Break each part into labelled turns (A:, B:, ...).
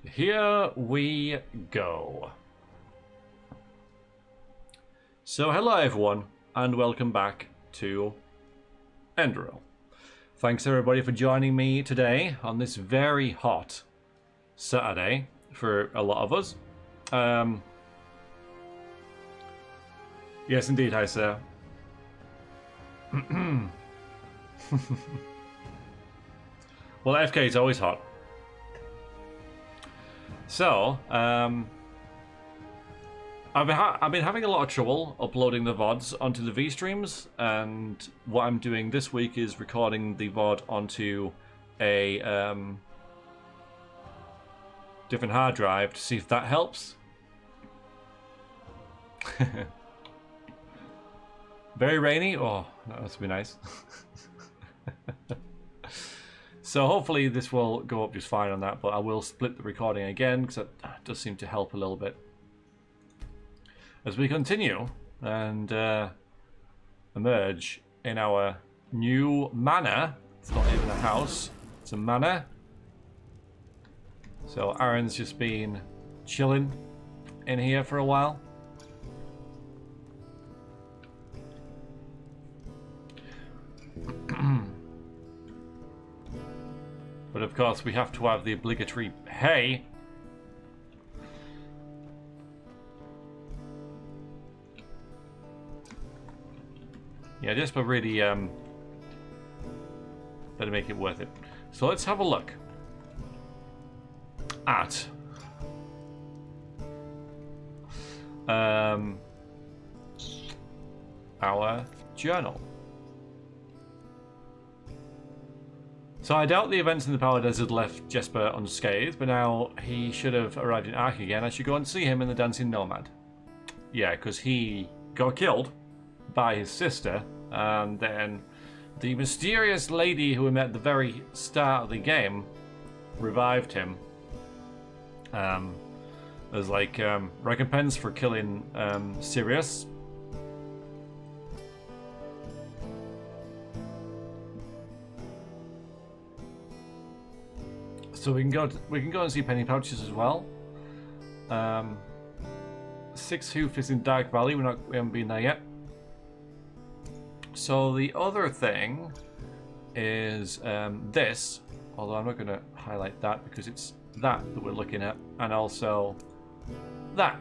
A: Here we go. So hello everyone, and welcome back to Enderal. Thanks everybody for joining me today on this very hot Saturday for a lot of us. Yes indeed, hi sir. Well, FK is always hot. So, I've been having a lot of trouble uploading the VODs onto the V-streams, and what I'm doing this week is recording the VOD onto a different hard drive to see if that helps. Very rainy? Oh, that must be nice. So hopefully this will go up just fine on that, but I will split the recording again because that does seem to help a little bit. As we continue and emerge in our new manor. It's not even a house, it's a manor. So Aaron's just been chilling in here for a while. But of course we have to have the obligatory hay. Yeah, just for really better make it worth it. So let's have a look at our journal. So I doubt the events in the Power Desert left Jesper unscathed, but now he should have arrived in Ark again. I should go and see him in the Dancing Nomad. Yeah, because he got killed by his sister, and then the mysterious lady who we met at the very start of the game revived him as like recompense for killing Sirius. So we can go and see Penny Pouches as well. Six Hoof is in Dark Valley. We haven't been there yet. So the other thing is this, although I'm not going to highlight that because it's that we're looking at, and also that.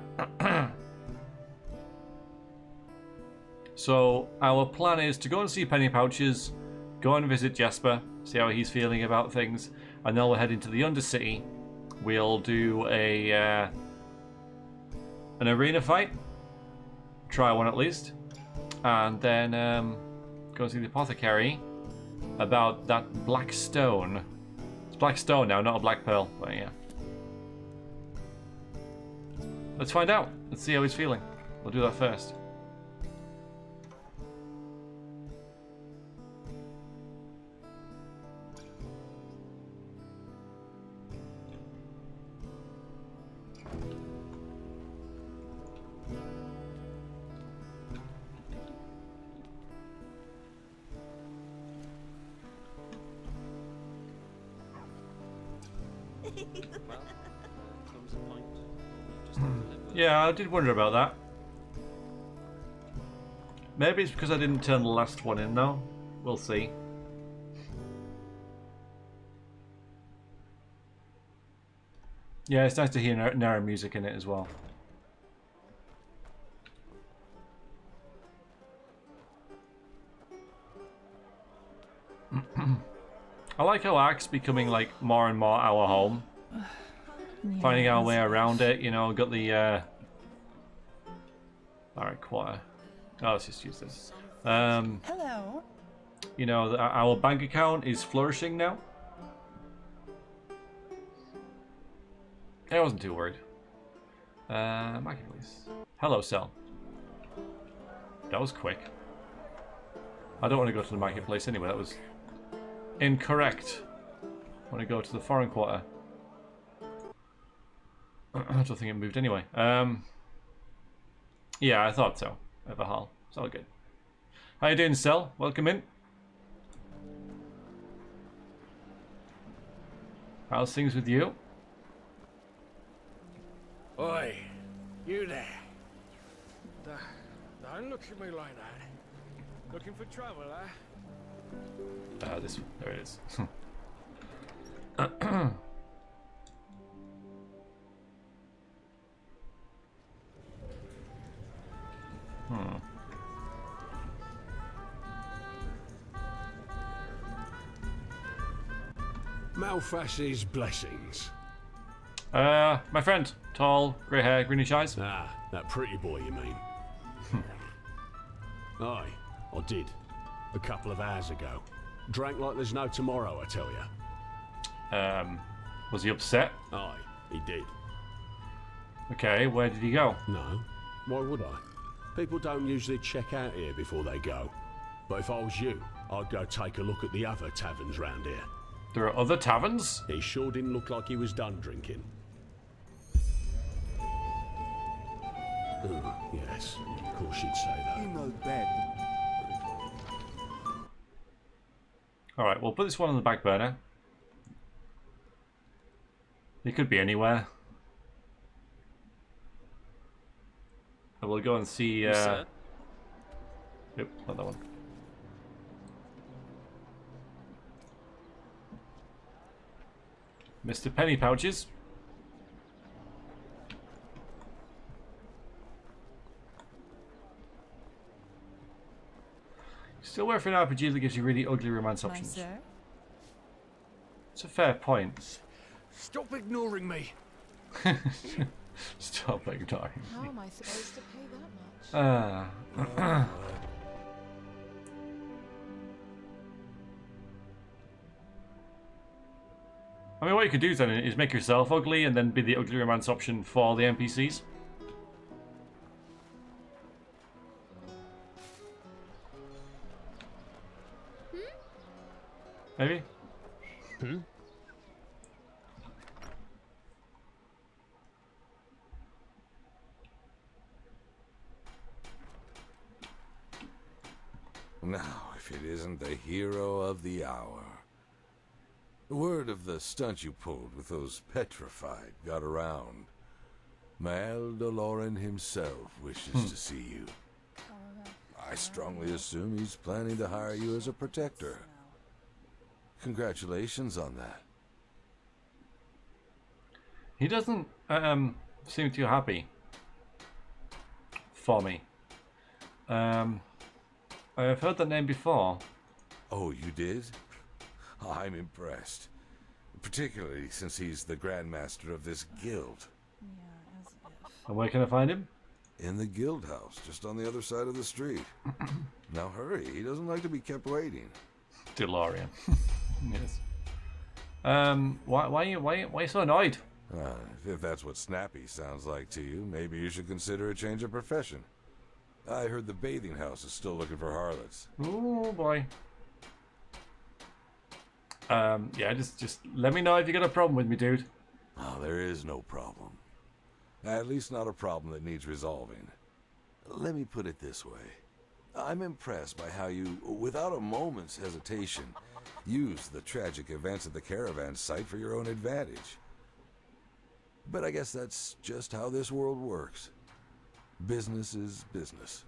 A: So our plan is to go and see Penny Pouches, go and visit Jesper, see how he's feeling about things, and then we'll head into the Undercity. We'll do an arena fight, try one at least, and then go see the apothecary about that black stone. It's black stone now, not a black pearl, but yeah. Let's find out. Let's see how he's feeling. We'll do that first. Yeah, I did wonder about that. Maybe it's because I didn't turn the last one in though. We'll see. Yeah, it's nice to hear Nehrim music in it as well. I like how Ark's becoming like more and more our home. Yes. Finding our way around it, you know, got the alright, quarter. Oh, let's just use this.
B: Hello.
A: You know, our bank account is flourishing now. I wasn't too worried. Marketplace. Hello, Cell. That was quick. I don't want to go to the marketplace anyway, that was incorrect. I want to go to the foreign quarter. I don't think it moved anyway. Yeah, I thought so. Everhall. It's all good. How you doing, Cell? Welcome in. How's things with you?
C: Oi, you there. Don't look at me like that. Looking for trouble, eh?
A: This one. There it is.
C: Malfash's blessings.
A: My friend. Tall, grey hair, greenish eyes.
C: Ah, that pretty boy, you mean? Aye, I did. A couple of hours ago. Drank like there's no tomorrow, I tell you.
A: Was he upset?
C: Aye, he did.
A: Okay, where did he go?
C: No, why would I? People don't usually check out here before they go. But if I was you, I'd go take a look at the other taverns round here.
A: There are other taverns?
C: He sure didn't look like he was done drinking. Yes, of course you'd say that.
D: In the bed.
A: Alright, we'll put this one on the back burner. He could be anywhere. And we'll go and see... Yep, not that one. Mr. Penny Pouches. Still worth an RPG that gives you really ugly romance options.
B: Sir?
A: It's a fair point.
C: Stop ignoring me.
A: Stop ignoring
E: How
A: me.
E: am I supposed to pay that much?
A: I mean, what you could do then is make yourself ugly and then be the ugly romance option for the NPCs. Maybe?
F: Now, if it isn't the hero of the hour. The word of the stunt you pulled with those petrified got around. Mal Doloran himself wishes to see you. I strongly assume he's planning to hire you as a protector. Congratulations on that.
A: He doesn't seem too happy for me. I've heard that name before.
F: Oh, you did? I'm impressed. Particularly since he's the Grandmaster of this guild.
B: Yeah, as if.
A: And where can I find him?
F: In the guild house, just on the other side of the street. Now hurry, he doesn't like to be kept waiting.
A: DeLorean. Yes. Why are you so annoyed?
F: If that's what snappy sounds like to you, maybe you should consider a change of profession. I heard the bathing house is still looking for harlots.
A: Oh boy. Yeah, just let me know if you got a problem with me, dude.
F: Oh, there is no problem. At least not a problem that needs resolving. Let me put it this way. I'm impressed by how you, without a moment's hesitation, used the tragic events at the caravan site for your own advantage. But I guess that's just how this world works. Business is business.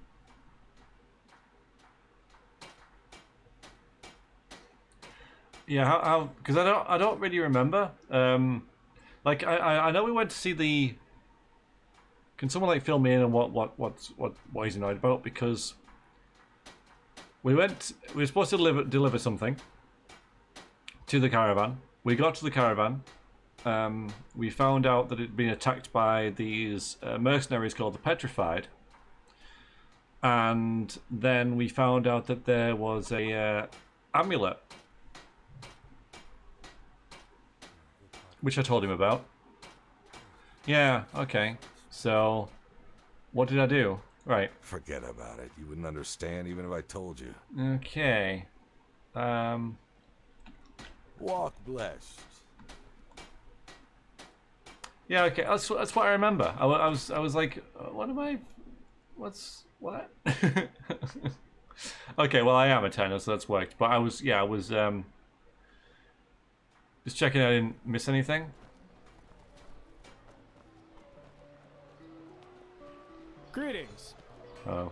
A: Yeah, how? Because I don't really remember. Like I know we went to see the. Can someone like fill me in on what he's annoyed about? Because we were supposed to deliver something to the caravan. We got to the caravan. We found out that it had been attacked by these mercenaries called the Petrified. And then we found out that there was a amulet, which I told him about. Yeah, okay. So, what did I do? Right.
F: Forget about it. You wouldn't understand even if I told you.
A: Okay.
F: Walk blessed.
A: Yeah, okay. That's what I remember. I was like, what am I? What? Okay, well I am a tenor, so that's worked. But I was just checking I didn't miss anything.
D: Greetings.
A: Oh.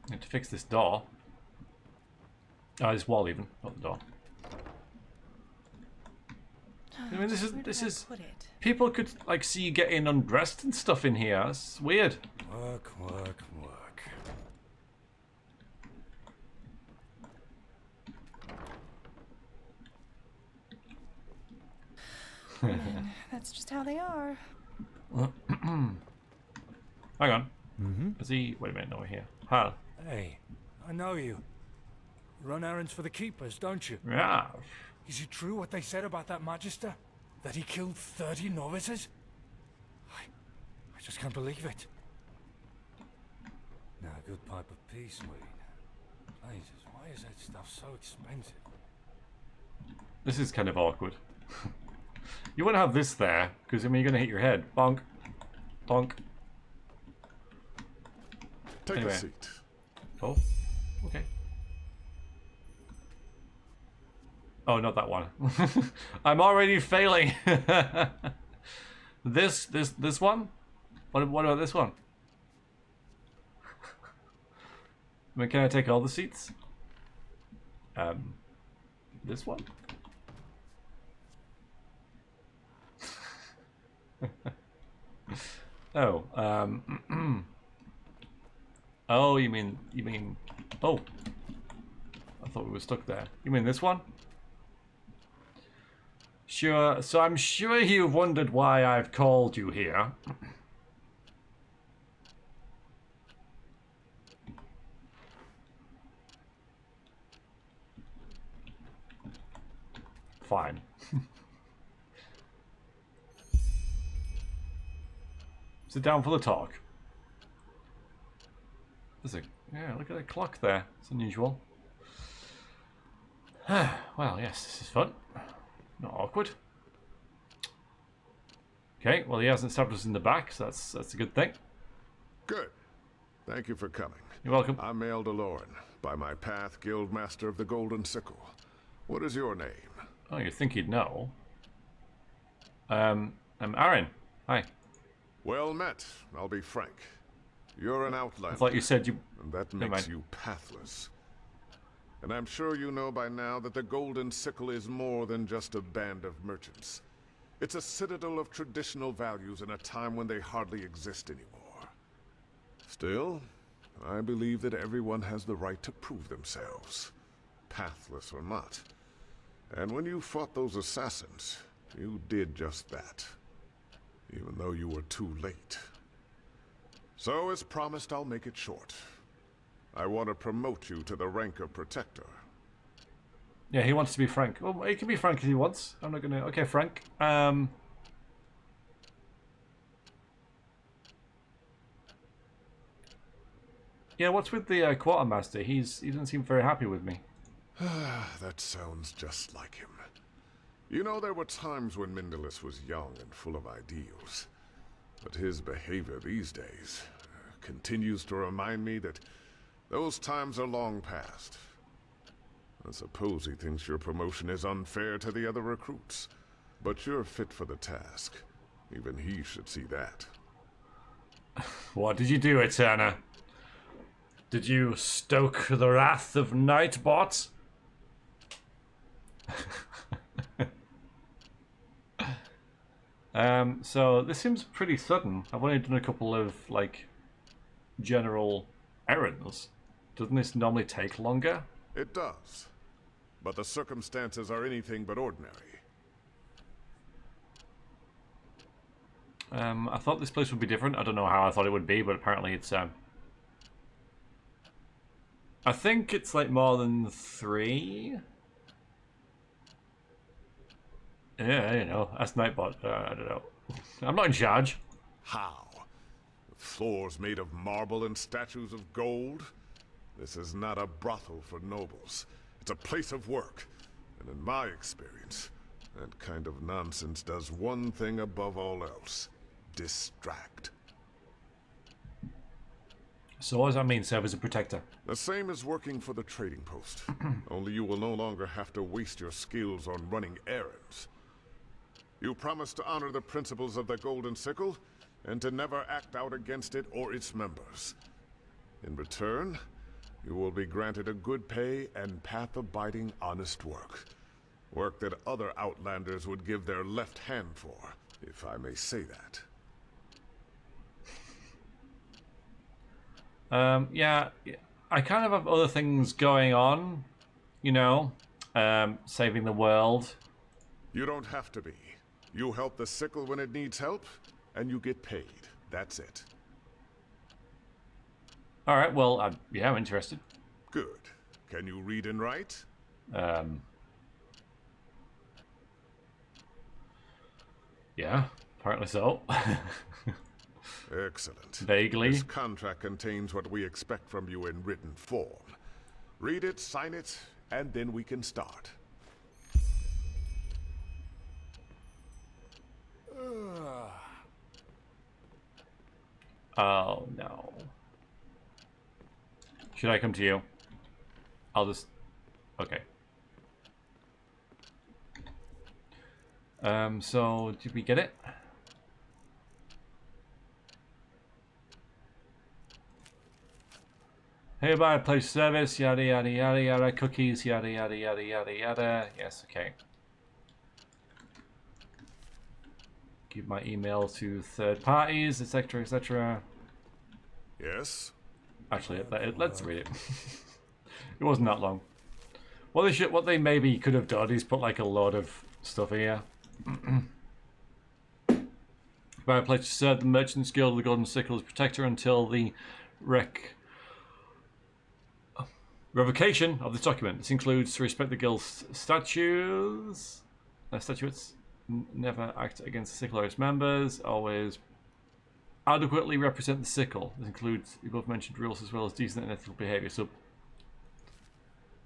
A: Need to fix this door. Oh, this wall even, not the door. I mean, this is.
B: Put it.
A: People could like see you getting undressed and stuff in here. It's weird.
F: Work.
B: That's just how they are.
A: Hang on. Is he? Wait a minute. No, we're here. Hal.
G: Hey, I know you. Run errands for the keepers, don't you?
A: Yeah.
G: Is it true what they said about that Magister? That he killed 30 novices? I just can't believe it. Now, a good pipe of peace, Wayne. Jesus, why is that stuff so expensive?
A: This is kind of awkward. You want to have this there, because I mean you're going to hit your head. Bonk. Bonk.
C: Take
A: Anyway.
C: a seat.
A: Oh. Okay. Oh, not that one. I'm already failing. This one? What about this one? I mean, can I take all the seats? This one? Oh, oh, you mean, oh. I thought we were stuck there. You mean this one? Sure, so I'm sure you've wondered why I've called you here. Fine. Sit down for the talk. There's a, yeah, look at the clock there. It's unusual. Well, yes, this is fun. Not awkward. Okay, well he hasn't stabbed us in the back, so that's a good thing.
C: Good. Thank you for coming.
A: You're welcome.
C: I'm Mael Deloren, by my path Guildmaster of the Golden Sickle. What is your name?
A: Oh, you'd think he'd know. I'm Aaron. Hi.
C: Well met, I'll be frank. You're an outlander.
A: I thought you said you...
C: And that
A: Never
C: makes
A: mind.
C: you pathless. And I'm sure you know by now that the Golden Sickle is more than just a band of merchants. It's a citadel of traditional values in a time when they hardly exist anymore. Still, I believe that everyone has the right to prove themselves, pathless or not. And when you fought those assassins, you did just that. Even though you were too late. So, as promised, I'll make it short. I want to promote you to the rank of Protector.
A: Yeah, he wants to be Frank. Well, he can be Frank if he wants. I'm not gonna... Okay, Frank. Yeah, what's with the quartermaster? He doesn't seem very happy with me.
C: That sounds just like him. You know, there were times when Mindalus was young and full of ideals. But his behavior these days continues to remind me that those times are long past. I suppose he thinks your promotion is unfair to the other recruits. But you're fit for the task. Even he should see that.
A: What did you do, Eterna? Did you stoke the wrath of Nightbot? So this seems pretty sudden. I've only done a couple of, like, general errands. Doesn't this normally take longer?
C: It does. But the circumstances are anything but ordinary.
A: I thought this place would be different. I don't know how I thought it would be, but apparently it's, I think it's, like, more than 3. Yeah, you know, that's Nightbot. I don't know. I'm not in charge.
C: How? With floors made of marble and statues of gold? This is not a brothel for nobles. It's a place of work. And in my experience, that kind of nonsense does one thing above all else. Distract.
A: So what does that mean, serve as a protector?
C: The same as working for the trading post. Only you will no longer have to waste your skills on running errands. You promise to honor the principles of the Golden Sickle, and to never act out against it or its members. In return, you will be granted a good pay and path-abiding honest work. Work that other Outlanders would give their left hand for, if I may say that.
A: Yeah, I kind of have other things going on, you know, saving the world.
C: You don't have to be. You help the Sickle when it needs help, and you get paid. That's it.
A: All right, well, yeah, I'm interested.
C: Good. Can you read and write?
A: Yeah, apparently so.
C: Excellent.
A: Vaguely.
C: This contract contains what we expect from you in written form. Read it, sign it, and then we can start.
A: Oh, no. Should I come to you? I'll just... Okay. So, did we get it? Hereby place service, yada yada yada yada, cookies, yada yada yada yada yada. Yes, okay. Give my email to third parties, etc., etc.
C: Yes?
A: Actually, let's read it. It wasn't that long. What they maybe could have done is put like a lot of stuff here. By a pledge to serve the Merchants Guild of the Golden Sickle as protector until the revocation of this document. This includes to respect the guild's statutes, never act against the sickle or its members, always adequately represent the sickle. This includes the above mentioned rules as well as decent and ethical behaviour. So,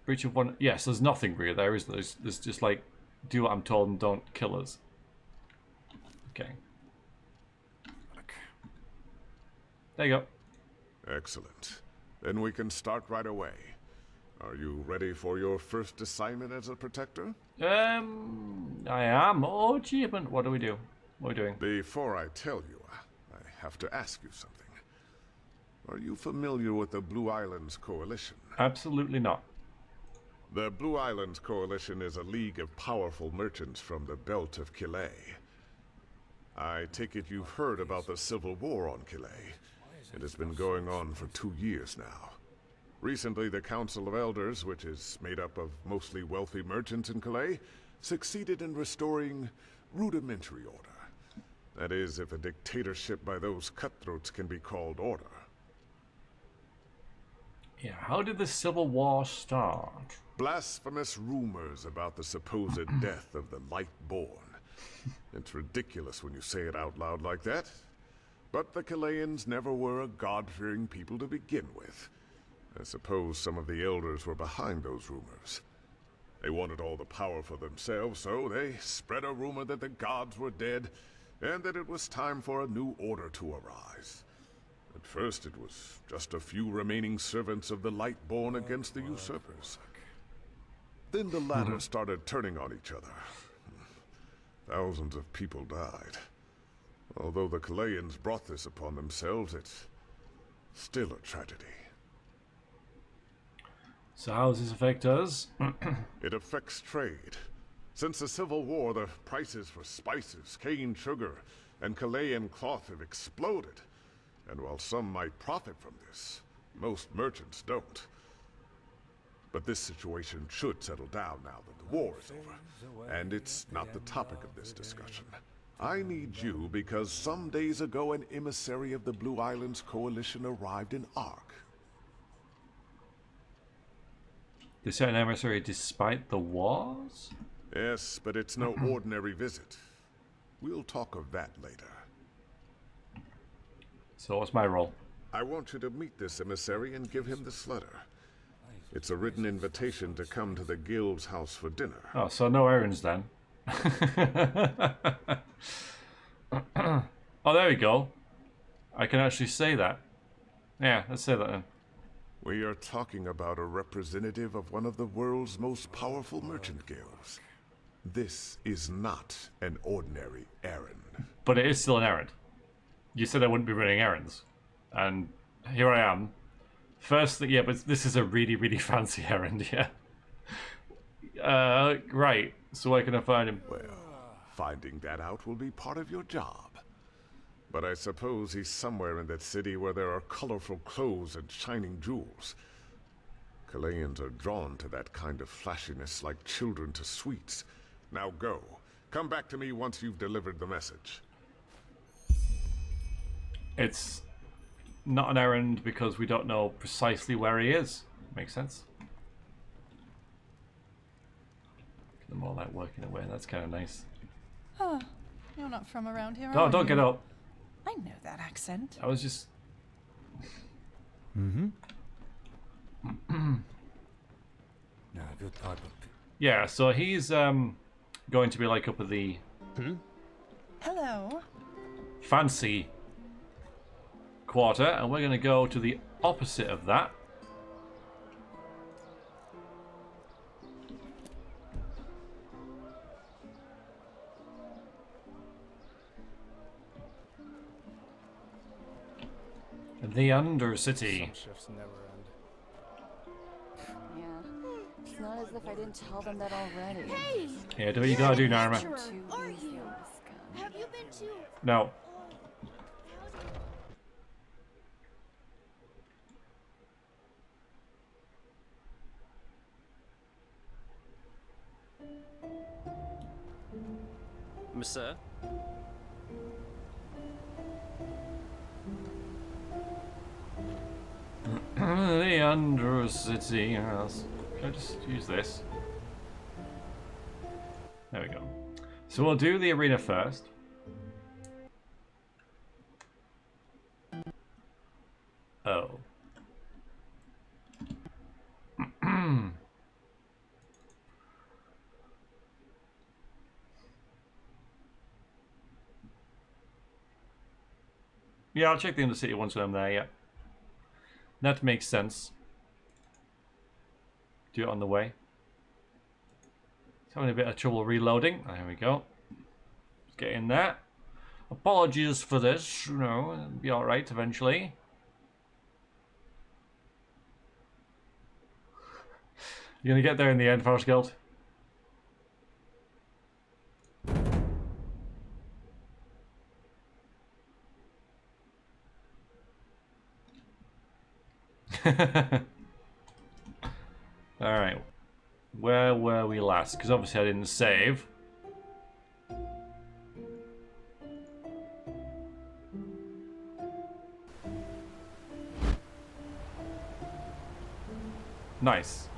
A: breach of one. Yes, there's nothing real there, is there? There's just like, do what I'm told and don't kill us. Okay. There you go.
C: Excellent. Then we can start right away. Are you ready for your first assignment as a protector?
A: I am. Oh, achievement. What do we do? What are we doing?
C: Before I tell you, I have to ask you something. Are you familiar with the Blue Islands Coalition?
A: Absolutely not.
C: The Blue Islands Coalition is a league of powerful merchants from the belt of Killet. I take it you've heard about the civil war on Killet. It has been going on for 2 years now. Recently, the Council of Elders, which is made up of mostly wealthy merchants in Calais, succeeded in restoring rudimentary order. That is, if a dictatorship by those cutthroats can be called order.
A: Yeah, how did the Civil War start?
C: Blasphemous rumors about the supposed death of the Lightborn. It's ridiculous when you say it out loud like that. But the Calayans never were a God-fearing people to begin with. I suppose some of the elders were behind those rumors. They wanted all the power for themselves, so they spread a rumor that the gods were dead, and that it was time for a new order to arise. At first it was just a few remaining servants of the Lightborn against the usurpers. Then the latter started turning on each other. Thousands of people died. Although the Calayans brought this upon themselves, it's still a tragedy.
A: So how does this affect us?
C: It affects trade. Since the Civil War, the prices for spices, cane sugar, and Calayan cloth have exploded. And while some might profit from this, most merchants don't. But this situation should settle down now that the war is over. And it's not the topic of this discussion. I need you because some days ago an emissary of the Blue Islands Coalition arrived in Ark.
A: They sent an emissary despite the wars?
C: Yes, but it's no ordinary visit. We'll talk of that later.
A: So what's my role?
C: I want you to meet this emissary and give him this letter. It's a written invitation to come to the guild's house for dinner.
A: Oh, so no errands then. Oh, there we go. I can actually say that. Yeah, let's say that then.
C: We are talking about a representative of one of the world's most powerful merchant guilds. This is not an ordinary errand.
A: But it is still an errand. You said I wouldn't be running errands. And here I am. Firstly, yeah, but this is a really, really fancy errand, yeah. Right. So where can I find him?
C: Well, finding that out will be part of your job. But I suppose he's somewhere in that city where there are colorful clothes and shining jewels. Kalayans are drawn to that kind of flashiness like children to sweets. Now go. Come back to me once you've delivered the message.
A: It's not an errand because we don't know precisely where he is. Makes sense. Them all out working away. That's kind of nice.
B: Huh. You're not from around here,
A: No,
B: are
A: don't
B: you?
A: get up.
B: I know that accent.
A: I was just.
G: Mm-hmm. No, good type of...
A: Yeah. So he's going to be like up at the
B: Hello.
A: fancy quarter, and we're going to go to the opposite of that. The Undercity.
D: Shifts never end.
E: Yeah. It's not as if I didn't tell them that already.
H: Hey!
A: Yeah, do what you gotta do, Nehrim.
E: Too
H: Are
E: easy
H: you?
E: on this guy.
H: Have you been to...
A: No.
D: Monsieur?
A: The Undercity. Yes. Can I just use this? There we go. So we'll do the arena first. Oh. Yeah, I'll check the Undercity once I'm there, yeah. That makes sense. Do it on the way. It's having a bit of trouble reloading. There we go. Let's get in there. Apologies for this, you know, it'll be alright eventually. You're gonna get there in the end, Forest Guild. Alright. Where were we last? Because obviously I didn't save. Nice.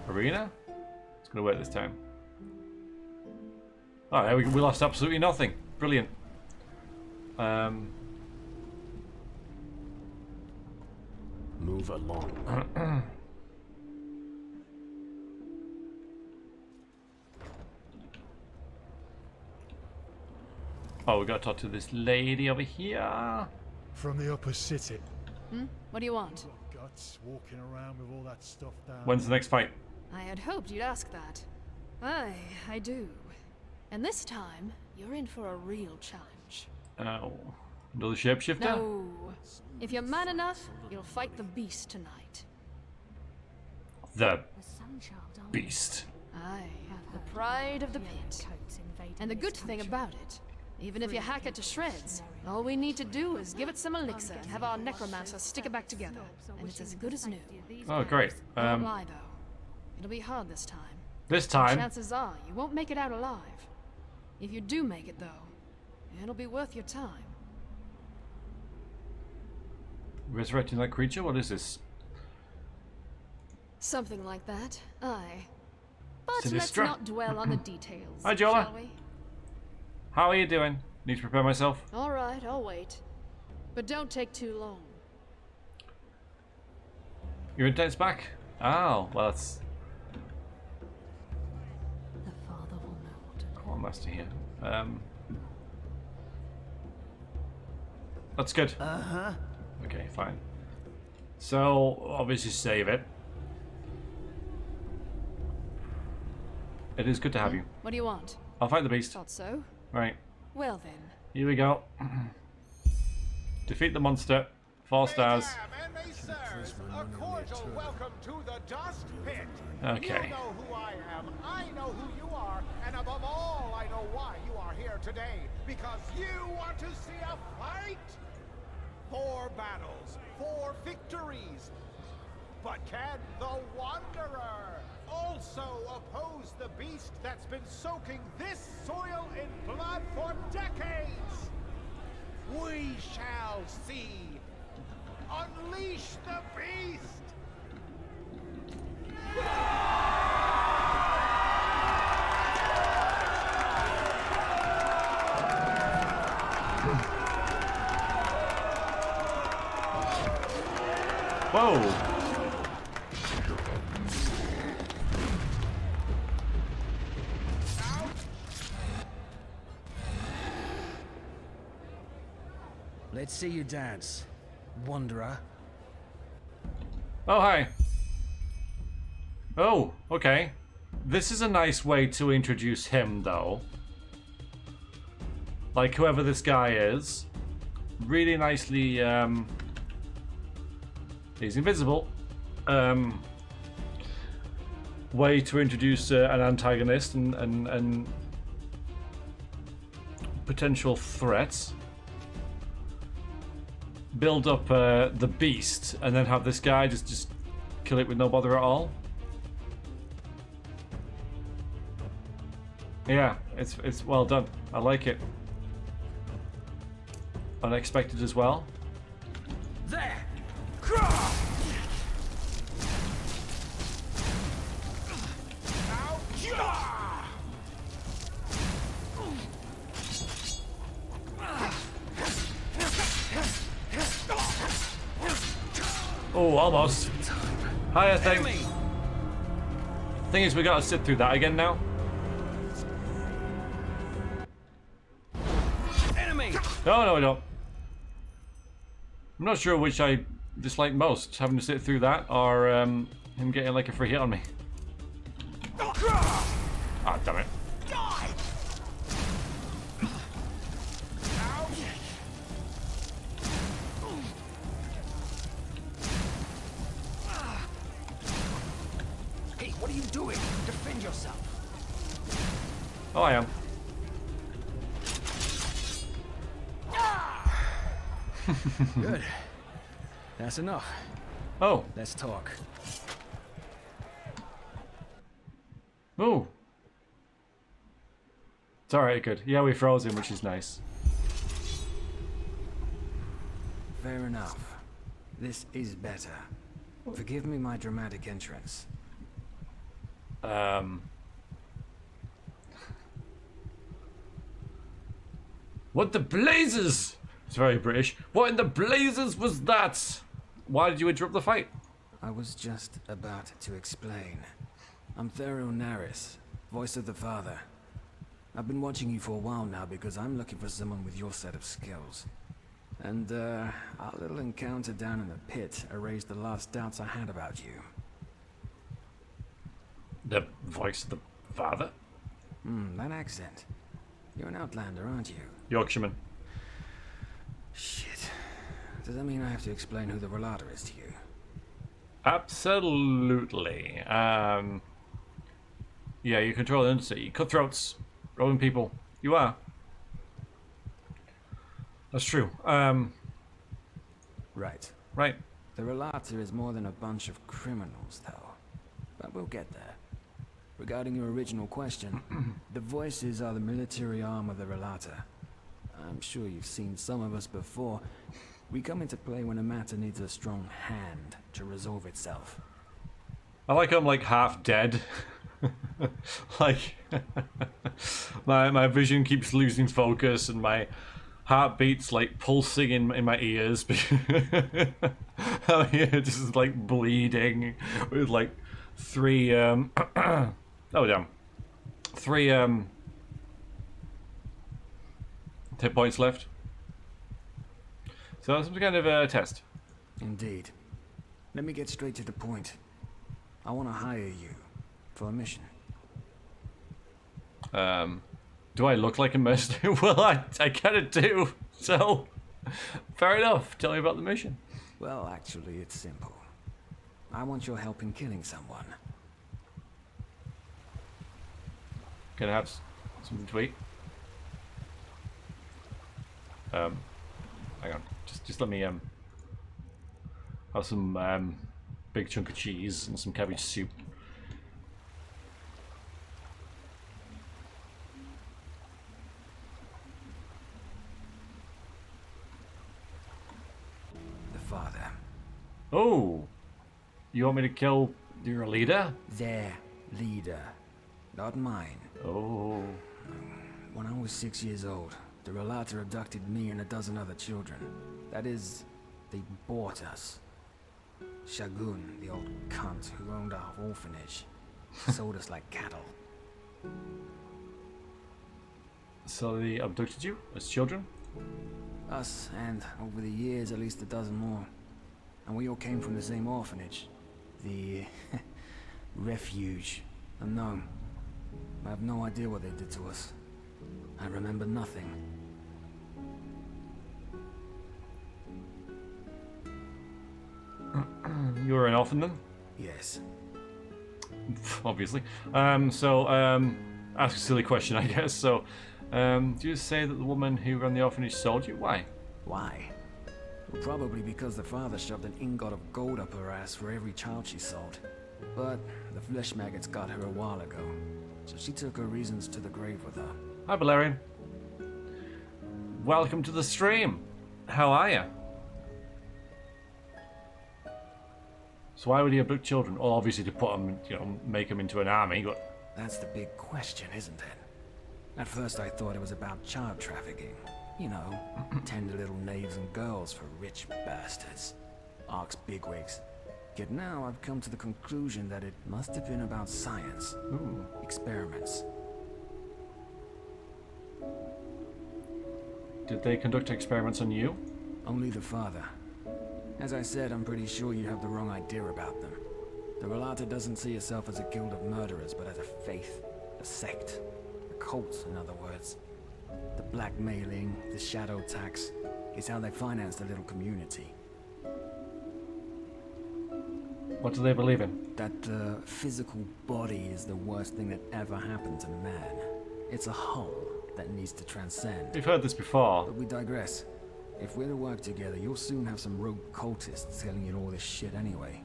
A: Arena? It's going to work this time. Alright, we lost absolutely nothing. Brilliant.
D: Move along.
A: Oh, we got to talk to this lady over here.
I: From the upper city.
J: What do you want?
I: Guts walking around with all that stuff down.
A: When's the next fight?
J: I had hoped you'd ask that. Aye, I do. And this time, you're in for a real challenge.
A: Oh. Another shapeshifter?
J: No. If you're man enough, you'll fight the beast tonight.
A: The beast.
J: Aye, the pride of the pit. And the good thing about it, even if you hack it to shreds, all we need to do is give it some elixir and have our necromancer stick it back together. And it's as good as new.
A: Oh, great.
J: Don't lie, though. It'll be hard this time.
A: This time,
J: Chances are you won't make it out alive. If you do make it, though, it'll be worth your time.
A: resurrecting that creature? What is this?
J: Something like that, aye. But let's
A: Sinistra.
J: not dwell on the details,
A: Hi, Jola.
J: shall we?
A: How are you doing? Need to prepare myself.
J: All right, I'll wait. But don't take too long.
A: Your intent's back? Oh, well, that's...
E: The father will know what to do.
A: Come on, Master here. That's good.
K: Uh-huh.
A: Okay, fine. So, obviously save it. It is good to have you.
J: What do you want?
A: I'll fight the beast.
J: Thought so.
A: Right.
J: Well then.
A: Here we go. Defeat the monster. 4 stars.
H: A cordial welcome to the dust pit.
A: Okay.
H: You know who I am, I know who you are, and above all, I know why you are here today. Because you want to see a fight? 4 battles, 4 victories. But can the Wanderer also oppose the beast that's been soaking this soil in blood for decades? We shall see. Unleash the beast!
A: Whoa!
G: Let's see you dance, Wanderer.
A: Oh, hi. Oh, okay. This is a nice way to introduce him, though. Like, whoever this guy is. Really nicely, he's invisible. Way to introduce an antagonist and potential threats. Build up the beast and then have this guy just kill it with no bother at all. Yeah, it's well done. I like it. Unexpected as well.
G: There!
A: Oh, almost. Hiya, thing. Thing is, we gotta sit through that again now.
G: Enemy!
A: No, we don't. I'm not sure which I dislike most, having to sit through that or him getting like a free hit on me. Ah, damn it.
G: Hey, what are you doing? Defend yourself.
A: Oh, I am.
G: Good. That's enough.
A: Oh.
G: Let's talk.
A: Ooh. It's alright, good. Yeah, we froze him, which is nice.
G: Fair enough. This is better. Forgive me my dramatic entrance.
A: What the blazes? It's very British. What in the blazes was that? Why did you interrupt the fight?
G: I was just about to explain. I'm Nehrim, voice of the Father. I've been watching you for a while now because I'm looking for someone with your set of skills. And, our little encounter down in the pit erased the last doubts I had about you.
A: The voice of the Father?
G: That accent. You're an outlander, aren't you?
A: Yorkshireman.
G: Shit. Does that mean I have to explain who the relator is to you?
A: Absolutely. Yeah, you control the undercity. Cutthroats. Robbing people. You are. That's true.
G: Right.
A: Right.
G: The relator is more than a bunch of criminals, though. But we'll get there. Regarding your original question, the voices are the military arm of the relator. I'm sure you've seen some of us before. We come into play when a matter needs a strong hand to resolve itself.
A: I like I'm like half dead. Like my vision keeps losing focus and my heartbeat's like pulsing in my ears. Just like bleeding with like 3 oh damn 3 hit points left. So some kind of a test.
G: Indeed. Let me get straight to the point. I want to hire you for a mission.
A: Do I look like a mercenary? Well, I kind of do. So, fair enough. Tell me about the mission.
G: Well, actually, it's simple. I want your help in killing someone.
A: Can I have something to eat? Hang on. Just let me have some big chunk of cheese and some cabbage soup.
G: The father.
A: Oh, you want me to kill your leader?
G: Their leader, not mine.
A: Oh.
G: When I was 6 years old, the Relata abducted me and a dozen other children. That is, they bought us. Shagun, the old cunt who owned our orphanage, sold us like cattle.
A: So they abducted you as children?
G: Us, and over the years, at least a dozen more. And we all came from the same orphanage. The refuge. Unknown. I have no idea what they did to us. I remember nothing.
A: You were an orphan then?
G: Yes.
A: Obviously. Ask a silly question, I guess. So, do you say that the woman who ran the orphanage sold you? Why?
G: Why? Well, probably because the father shoved an ingot of gold up her ass for every child she sold. But the flesh maggots got her a while ago, so she took her reasons to the grave with her.
A: Hi, Valerian. Welcome to the stream. How are you? So why would he abduct children? Well, obviously to put them, make them into an army, but...
G: That's the big question, isn't it? At first I thought it was about child trafficking. You know, tender little knaves and girls for rich bastards. Ark's bigwigs. Yet now I've come to the conclusion that it must have been about science.
A: Ooh.
G: Experiments.
A: Did they conduct experiments on you?
G: Only the father. As I said, I'm pretty sure you have the wrong idea about them. The Relata doesn't see itself as a guild of murderers, but as a faith, a sect, a cult, in other words. The blackmailing, the shadow tax, is how they finance the little community.
A: What do they believe in?
G: That the physical body is the worst thing that ever happened to man. It's a whole that needs to transcend.
A: We've heard this before.
G: But we digress. If we're to work together, you'll soon have some rogue cultists telling you all this shit anyway.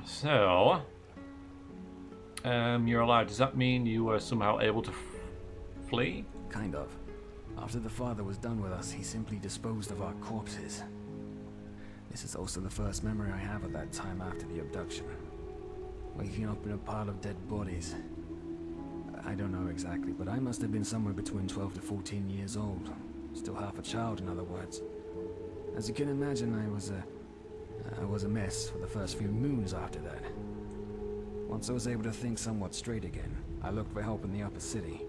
A: So, you're alive. Does that mean you were somehow able to flee?
G: Kind of. After the father was done with us, he simply disposed of our corpses. This is also the first memory I have of that time after the abduction. Waking up in a pile of dead bodies. I don't know exactly, but I must have been somewhere between 12 to 14 years old. Still half a child, in other words. As you can imagine, I was a mess for the first few moons after that. Once I was able to think somewhat straight again, I looked for help in the upper city.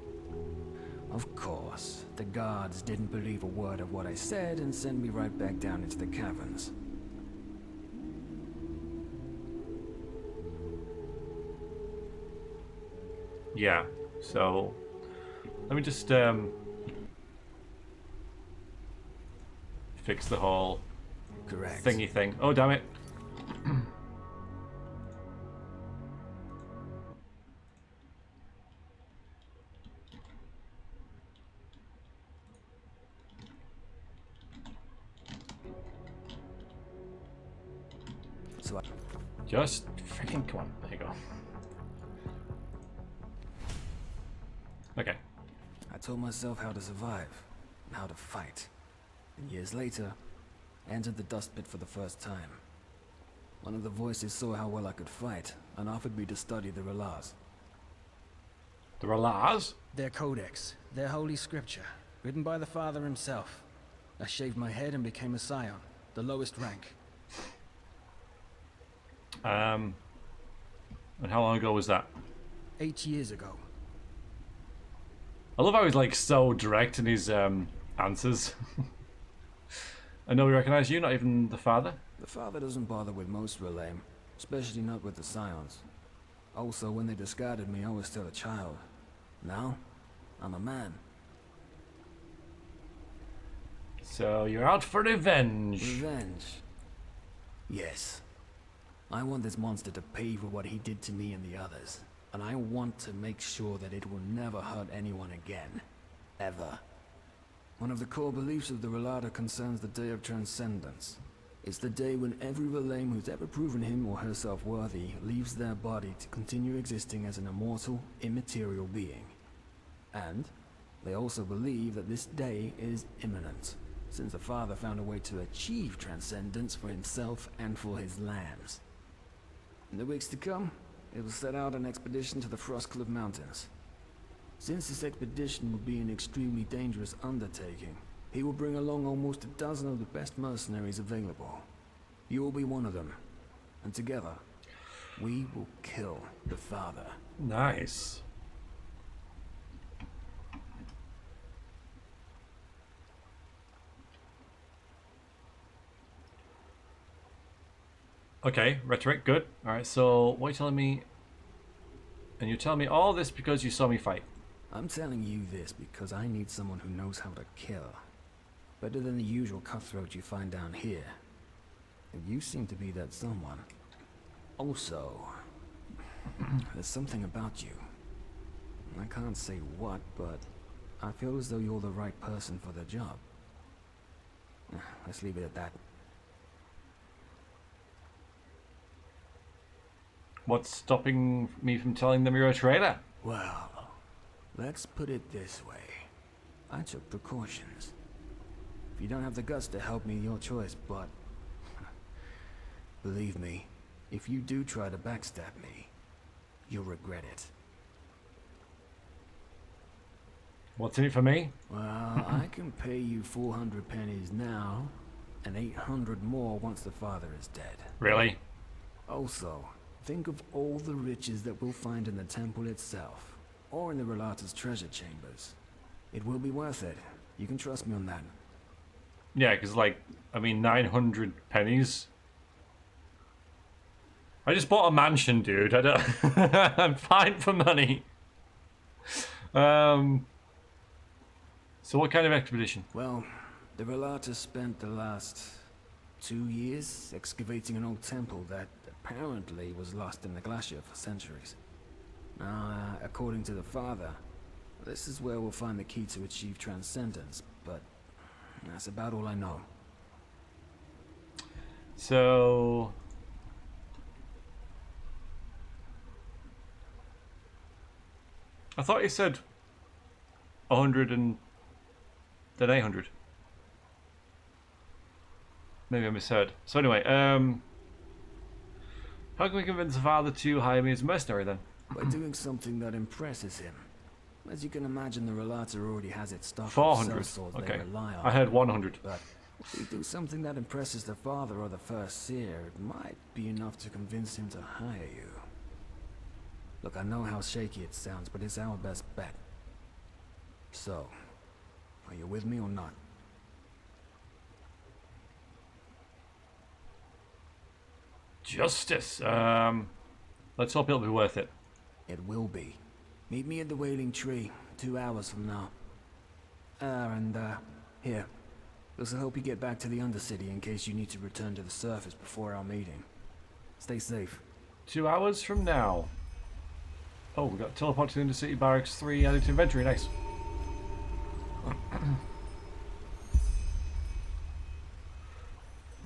G: Of course, the guards didn't believe a word of what I said and sent me right back down into the caverns.
A: Yeah, so let me just fix the whole
G: Correct.
A: thingy thing. Oh, damn it.
G: So
A: Just freaking come on. There you go. Okay.
G: I told myself how to survive and how to fight. And years later, I entered the dust pit for the first time. One of the voices saw how well I could fight and offered me to study the Relars.
A: The Relars?
G: Their codex, their holy scripture, written by the father himself. I shaved my head and became a scion, the lowest rank.
A: And how long ago was that?
G: 8 years ago.
A: I love how he's like so direct in his answers. I know we recognize you, not even the father.
G: The father doesn't bother with most Relaim, especially not with the Scions. Also, when they discarded me, I was still a child. Now, I'm a man.
A: So you're out for revenge.
G: Revenge? Yes. I want this monster to pay for what he did to me and the others. And I want to make sure that it will never hurt anyone again. Ever. One of the core beliefs of the Relata concerns the Day of Transcendence. It's the day when every Relaim who's ever proven him or herself worthy leaves their body to continue existing as an immortal, immaterial being. And they also believe that this day is imminent, since the Father found a way to achieve transcendence for himself and for his lambs. In the weeks to come, it will set out an expedition to the Frostcliff Mountains. Since this expedition will be an extremely dangerous undertaking, he will bring along almost a dozen of the best mercenaries available. You will be one of them, and together, we will kill the Father.
A: Nice. Okay, rhetoric, good. Alright, so what are you telling me? And you're telling me all this because you saw me fight.
G: I'm telling you this because I need someone who knows how to kill. Better than the usual cutthroat you find down here. And you seem to be that someone. Also, there's something about you. I can't say what, but I feel as though you're the right person for the job. Let's leave it at that.
A: What's stopping me from telling them you're a traitor?
G: Well, let's put it this way. I took precautions. If you don't have the guts to help me, your choice, but... believe me, if you do try to backstab me, you'll regret it.
A: What's in it for me?
G: Well, I can pay you 400 pennies now, and 800 more once the father is dead.
A: Really?
G: Also, think of all the riches that we'll find in the temple itself, or in the Relata's treasure chambers. It will be worth it. You can trust me on that.
A: Yeah, because, like, I mean, 900 pennies. I just bought a mansion, dude. I don't... I'm fine for money. So what kind of expedition?
G: Well, the Relata spent the last 2 years excavating an old temple that apparently was lost in the glacier for centuries. Now, according to the father, this is where we'll find the key to achieve transcendence, but that's about all I know.
A: So... I thought you said 100 and then 800. Maybe I misheard. So anyway, how can we convince the father to hire me as a mercenary then?
G: By doing something that impresses him. As you can imagine, the Relata already has its stock
A: 400.
G: of sellswords
A: Okay.
G: they rely on.
A: I heard 100.
G: But if you do something that impresses the father or the first seer, it might be enough to convince him to hire you. Look, I know how shaky it sounds, but it's our best bet. So, are you with me or not?
A: Justice. Let's hope it'll be worth it.
G: It will be. Meet me at the Wailing Tree, 2 hours from now. Here. This'll help you get back to the Undercity in case you need to return to the surface before our meeting. Stay safe.
A: 2 hours from now. Oh, we got teleport to the Undercity Barracks 3 added to inventory. Nice.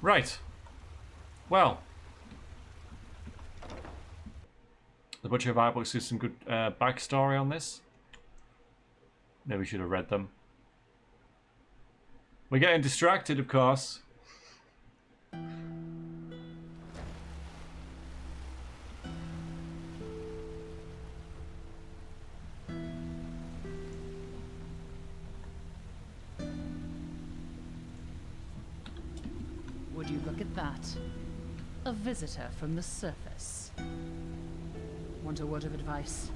A: Right. Well. The Butcher of Artbooks gives some good backstory on this. Maybe we should have read them. We're getting distracted, of course.
E: Would you look at that? A visitor from the surface. Want a word of advice?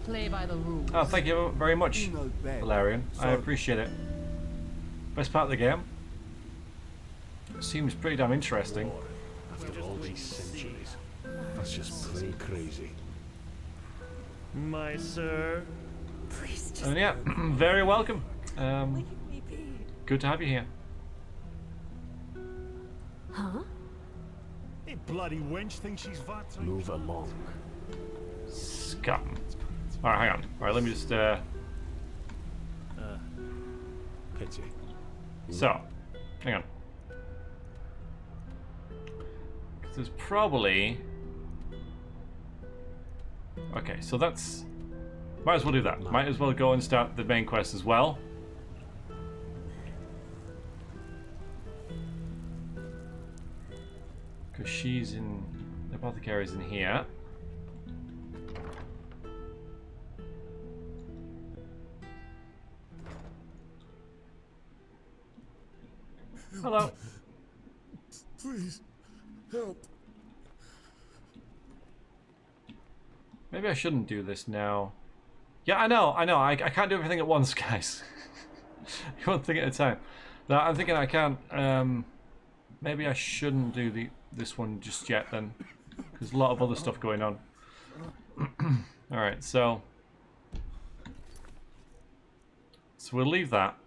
E: Play by the rules.
A: Oh, thank you very much,
G: You know best.
A: Valerian. I
G: So-
A: appreciate it. Best part of the game. Seems pretty damn interesting.
I: After all these centuries. That's just plain crazy.
K: My sir.
B: Please just
A: And yeah, very welcome.
B: leave me be.
A: Good to have you here.
J: Huh?
I: Hey, bloody wench thinks she's that.
D: Move along.
A: Scum. Alright, hang on. Alright, let me just
I: Pity.
A: so, hang on. 'Cause there's probably... Okay, so that's... Might as well do that. Might as well go and start the main quest as well. Because she's in... The apothecary's in here. Hello.
C: Please, help.
A: Maybe I shouldn't do this now. Yeah, I know. I can't do everything at once, guys. One thing at a time. No, I'm thinking I can't. Maybe I shouldn't do this one just yet then. There's a lot of other stuff going on. Alright, so we'll leave that.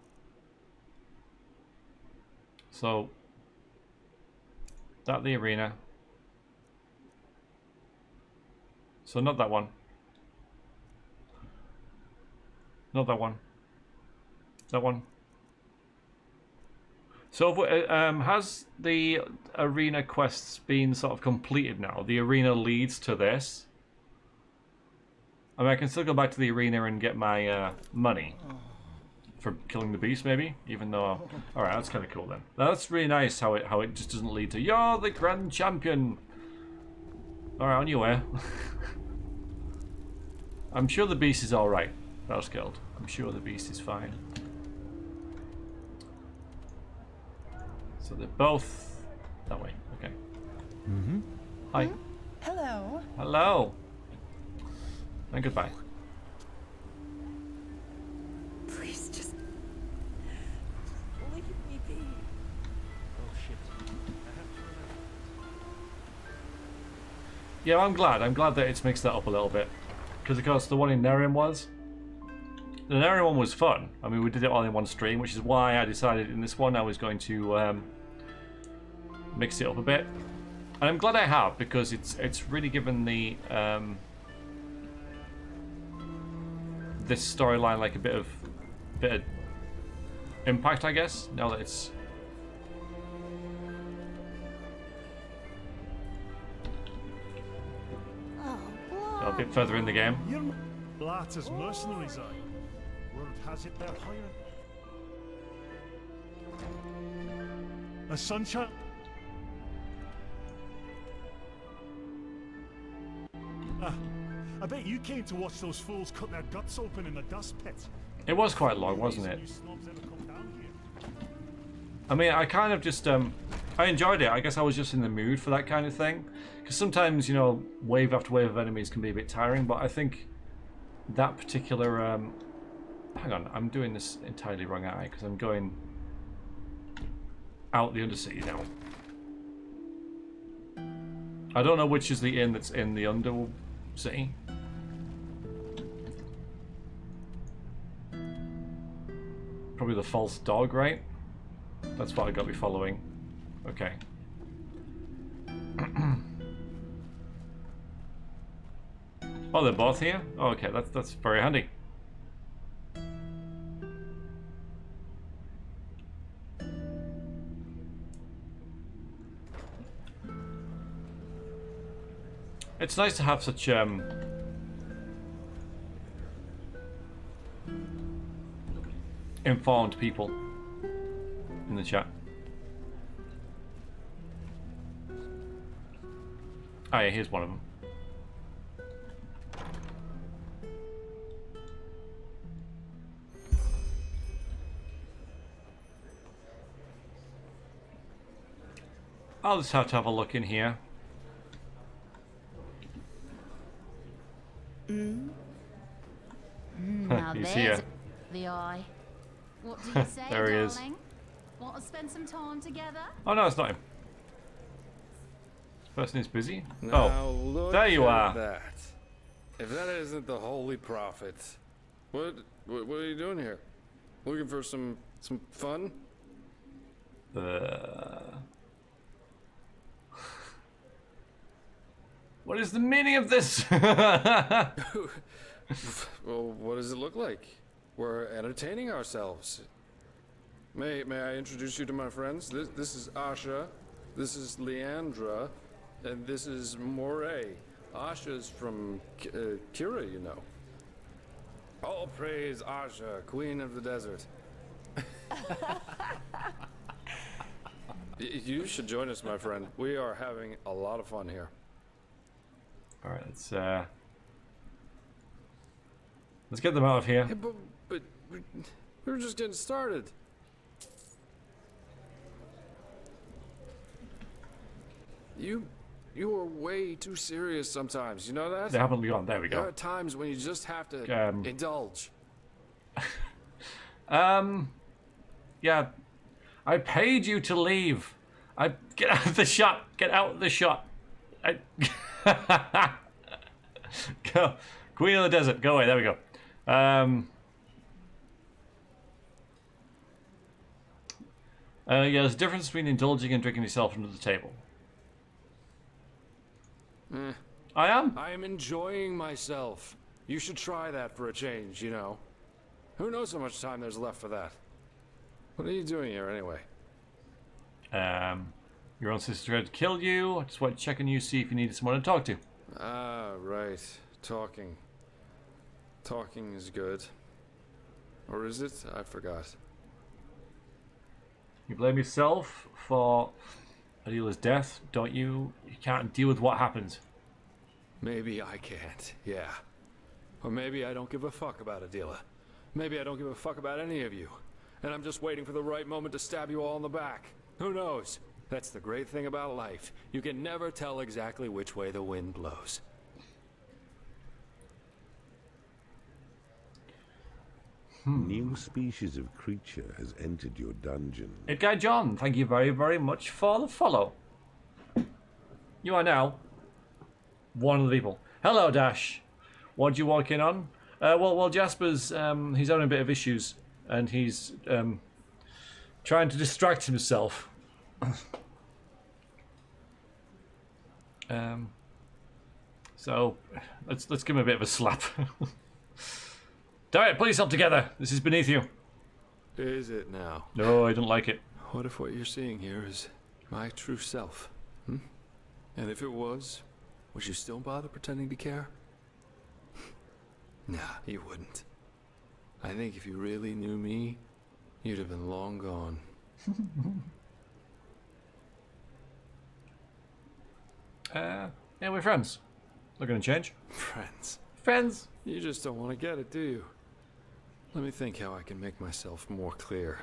A: So that the arena. So not that one. Not that one. That one. So has the arena quests been sort of completed now? The arena leads to this. I mean, I can still go back to the arena and get my money for killing the beast, maybe. Even though, all right, that's kind of cool then. That's really nice how it just doesn't lead to you're the grand champion. All right, on your way. I'm sure the beast is all right. Battle skilled. I'm sure the beast is fine. So they're both that way. Okay.
I: Mm-hmm.
A: Hi.
B: Hello.
A: Hello. And goodbye.
B: Please just leave me be.
K: Oh shit.
A: Yeah, I'm glad. I'm glad that it's mixed that up a little bit. Because, of course, the one in Nehrim was... The Nehrim one was fun. I mean, we did it all in one stream, which is why I decided in this one I was going to mix it up a bit. And I'm glad I have, because it's really given the... this storyline like a bit of impact, I guess, now that it's... A bit further in the game.
I: You're Blatter's mercenaries, are you? Word has it they're hiring. A sunshine. Ah, I bet you came to watch those fools cut their guts open in the dust pit.
A: It was quite long, wasn't it?
I: You snobs ever come down here?
A: I mean, I kind of just, I enjoyed it. I guess I was just in the mood for that kind of thing. Because sometimes, you know, wave after wave of enemies can be a bit tiring, but I think that particular, hang on, I'm doing this entirely wrong, aren't I? Because I'm going out the Undercity now. I don't know which is the inn that's in the Undercity. Probably the false dog, right? That's what I got to be following. Okay. Oh, they're both here? Oh, okay, that's very handy. It's nice to have such informed people in the chat. Oh yeah, here's one of them. I'll just have to have a look in here.
E: Now
A: He's
E: there's
A: here.
E: the eye. What do you say,
A: There he is.
E: darling? Want to spend some time together?
A: Oh no, it's not him. This person is busy.
L: Now
A: Oh,
L: look
A: there you
L: at
A: are.
L: that. If that isn't the Holy Prophet, what are you doing here? Looking for some fun?
A: What is the meaning of this?
L: Well, what does it look like? We're entertaining ourselves. May I introduce you to my friends? This is Asha, this is Leandra, and this is Moray. Asha's from Kira, you know. All praise Asha, Queen of the Desert. You should join us, my friend. We are having a lot of fun here.
A: All right, let's get them out of here.
L: Hey, but we were just getting started. You are way too serious sometimes. You know that?
A: They haven't gone. There we
L: There
A: go.
L: are times when you just have to indulge.
A: Yeah, I paid you to leave. Get out of the shot. Get out of the shot. Go, Queen of the Desert. Go away. There we go. Yeah, there's a difference between indulging and drinking yourself under the table. I am.
L: I am enjoying myself. You should try that for a change, you know. Who knows how much time there's left for that? What are you doing here anyway?
A: Your own sister had killed you. I just want to check on you, see if you needed someone to talk to.
L: Ah, right. Talking. Talking is good. Or is it? I forgot.
A: You blame yourself for Adila's death, don't you? You can't deal with what happened.
L: Maybe I can't, yeah. Or maybe I don't give a fuck about Adila. Maybe I don't give a fuck about any of you. And I'm just waiting for the right moment to stab you all in the back. Who knows? That's the great thing about life. You can never tell exactly which way the wind blows.
M: New species of creature has entered your dungeon.
A: Guy John, thank you very, very much for the follow. You are now one of the people. Hello, Dash. What you walk in on? Well, Jasper's he's having a bit of issues, and he's trying to distract himself. So let's give him a bit of a slap. Damn it, pull yourself together. This is beneath you.
L: Is it now?
A: No, I don't like it.
L: What if what you're seeing here is my true self? And if it was, would you still bother pretending to care? Nah, you wouldn't. I think if you really knew me, you'd have been long gone.
A: Yeah, we're friends. Not gonna change.
L: Friends.
A: Friends.
L: You just don't want to get it, do you? Let me think how I can make myself more clear.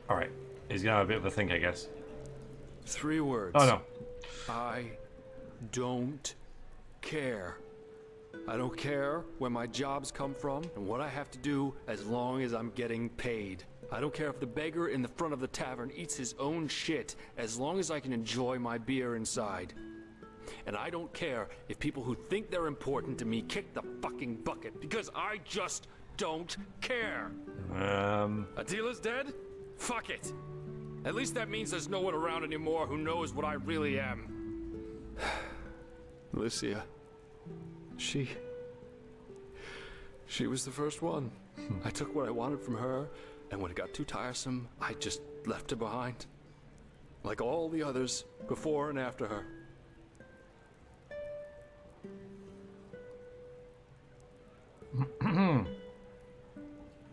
A: Alright. He's gonna have a bit of a think, I guess.
L: 3 words.
A: Oh no.
L: I don't care. I don't care where my jobs come from and what I have to do as long as I'm getting paid. I don't care if the beggar in the front of the tavern eats his own shit as long as I can enjoy my beer inside. And I don't care if people who think they're important to me kick the fucking bucket because I just don't care. Adila's dead? Fuck it. At least that means there's no one around anymore who knows what I really am. Lucia. She was the first one. I took what I wanted from her, and when it got too tiresome, I just left her behind. Like all the others, before and after her.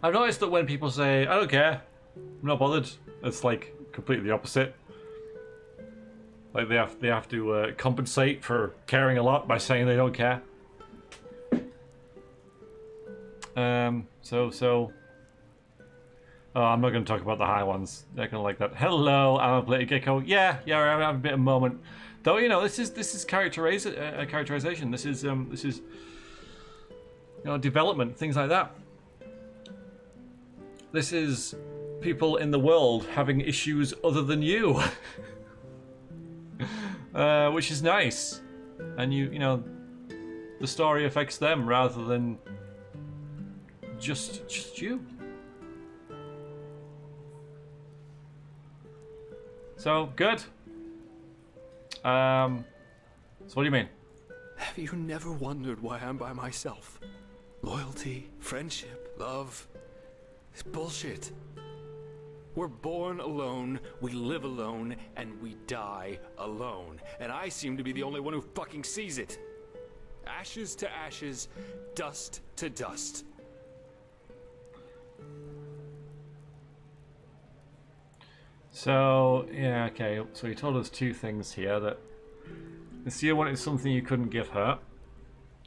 A: I've noticed that when people say, I don't care, I'm not bothered, it's like completely the opposite. Like they have to compensate for caring a lot by saying they don't care. Oh, I'm not going to talk about the high ones. They're going to like that. Hello, I'm a Political Gecko. Yeah, I'm having a bit of a moment. Though, you know, this is characterization. This is you know, development, things like that. This is people in the world having issues other than you, which is nice. And you know, the story affects them rather than just you. So good. So what do you mean?
L: Have you never wondered why I'm by myself? Loyalty, friendship, love. It's bullshit. We're born alone, we live alone, and we die alone. And I seem to be the only one who fucking sees it. Ashes to ashes, dust to dust.
A: So, yeah, okay. So he told us two things here, that Lucia wanted something you couldn't give her,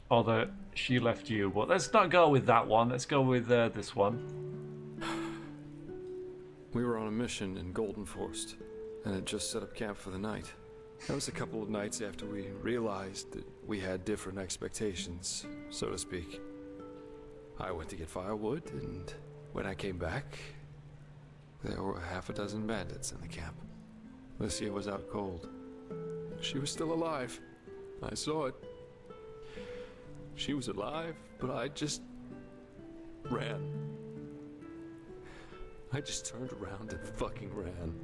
A: or that she left you. But let's not go with that one. Let's go with this one.
L: We were on a mission in Golden Forest, and had just set up camp for the night. That was a couple of nights after we realized that we had different expectations, so to speak. I went to get firewood, and when I came back, there were half a dozen bandits in the camp. Lucia was out cold. She was still alive. I saw it. She was alive, but I just ran. I just turned around and fucking ran.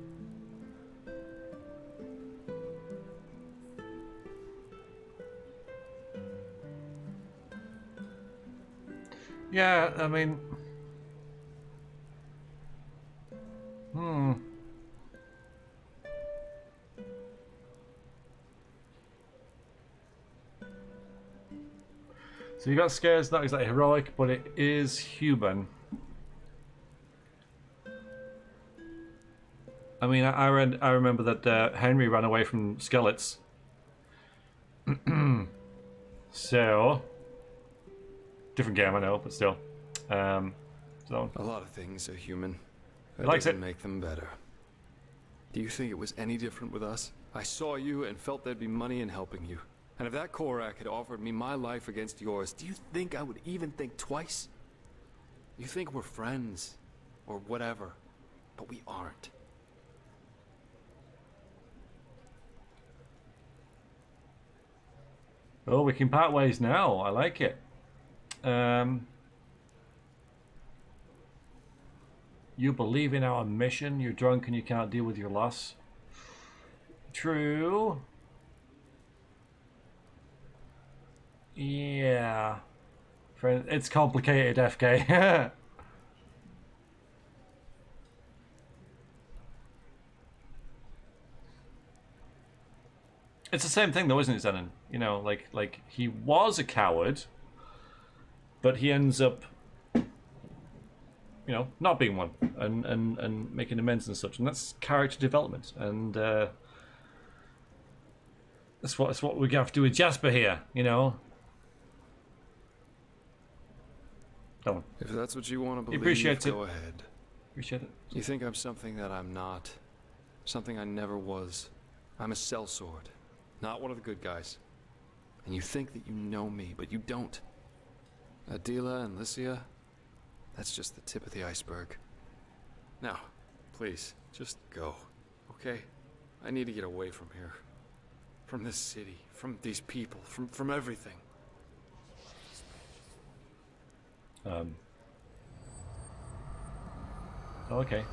A: Yeah, I mean... So you got scared, it's not exactly heroic, but it is human. I mean, I remember that Henry ran away from skeletons. So... different game, I know, but still. So
L: a lot of things are human.
A: He
L: That
A: likes
L: doesn't
A: it.
L: make them better. Do you think it was any different with us? I saw you and felt there'd be money in helping you. And if that Korak had offered me my life against yours, do you think I would even think twice? You think we're friends, or whatever, but we aren't.
A: Oh, we can part ways now. I like it. You believe in our mission. You're drunk and you can't deal with your loss. True. Yeah. Friend, it's complicated, FK. It's the same thing though, isn't it, Zenon? You know, like he was a coward, but he ends up, you know, not being one and making amends and such, and that's character development, and that's what we have to do with Jasper here, you know. Go on.
L: If that's what you want to believe,
A: Appreciate it.
L: go ahead.
A: Appreciate it.
L: You think I'm something that I'm not. Something I never was. I'm a sellsword, not one of the good guys. And you think that you know me, but you don't. Adila and Lycia, that's just the tip of the iceberg. Now, please, just go, okay? I need to get away from here. From this city, from these people, from everything.
A: Okay.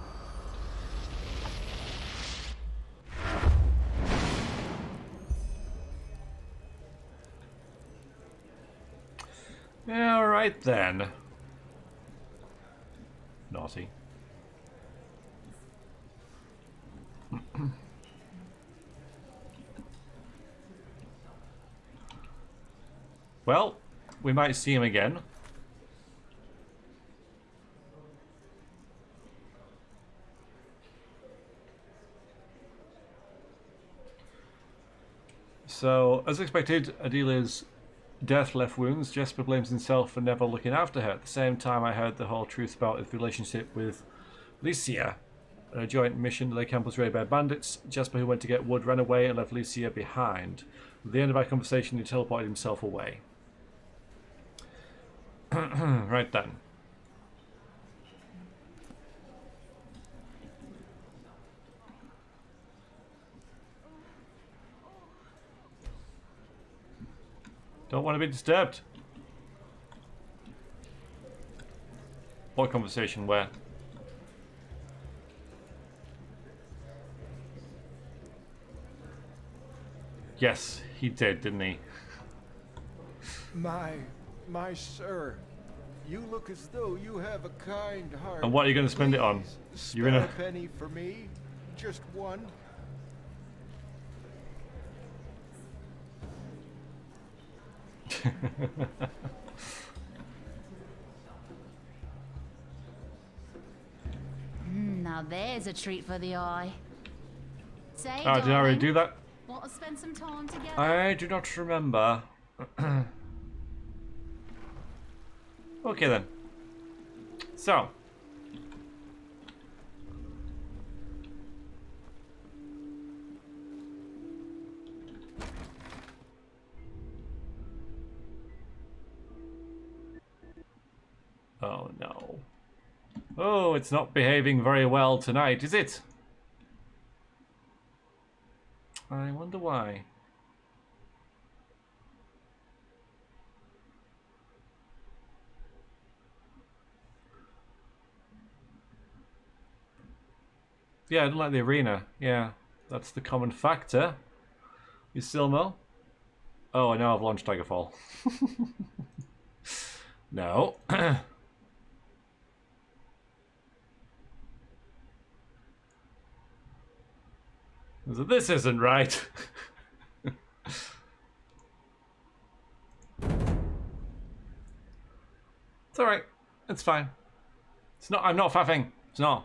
A: All right then. Naughty. Well, we might see him again. So, as expected, Adila's death left wounds. Jesper blames himself for never looking after her. At the same time, I heard the whole truth about his relationship with Lycia. On a joint mission, the camp was raided by bandits. Jasper, who went to get wood, ran away and left Lucia behind. At the end of our conversation, he teleported himself away. Right then. Don't want to be disturbed. What conversation? Where? Yes, he did, didn't he?
N: My sir, you look as though you have a kind heart.
A: And what are you going to spend it on? You're
N: Spare
A: gonna...
N: a penny for me, just one.
E: Now there's a treat for the eye. Say,
A: Oh, did I already do that?
E: Want to spend some time together?
A: I do not remember. Okay then. So. Oh no. Oh, it's not behaving very well tonight, is it? I wonder why. Yeah, I don't like the arena. Yeah, that's the common factor. You still know? Oh, I know I've launched Daggerfall. No. So this isn't right. It's alright. It's fine. It's not. I'm not faffing. It's not.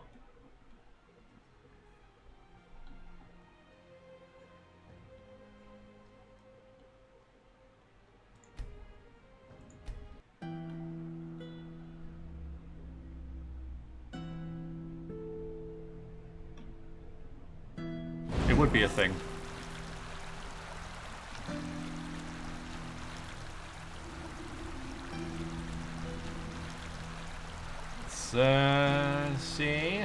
A: It would be a thing. Let's see.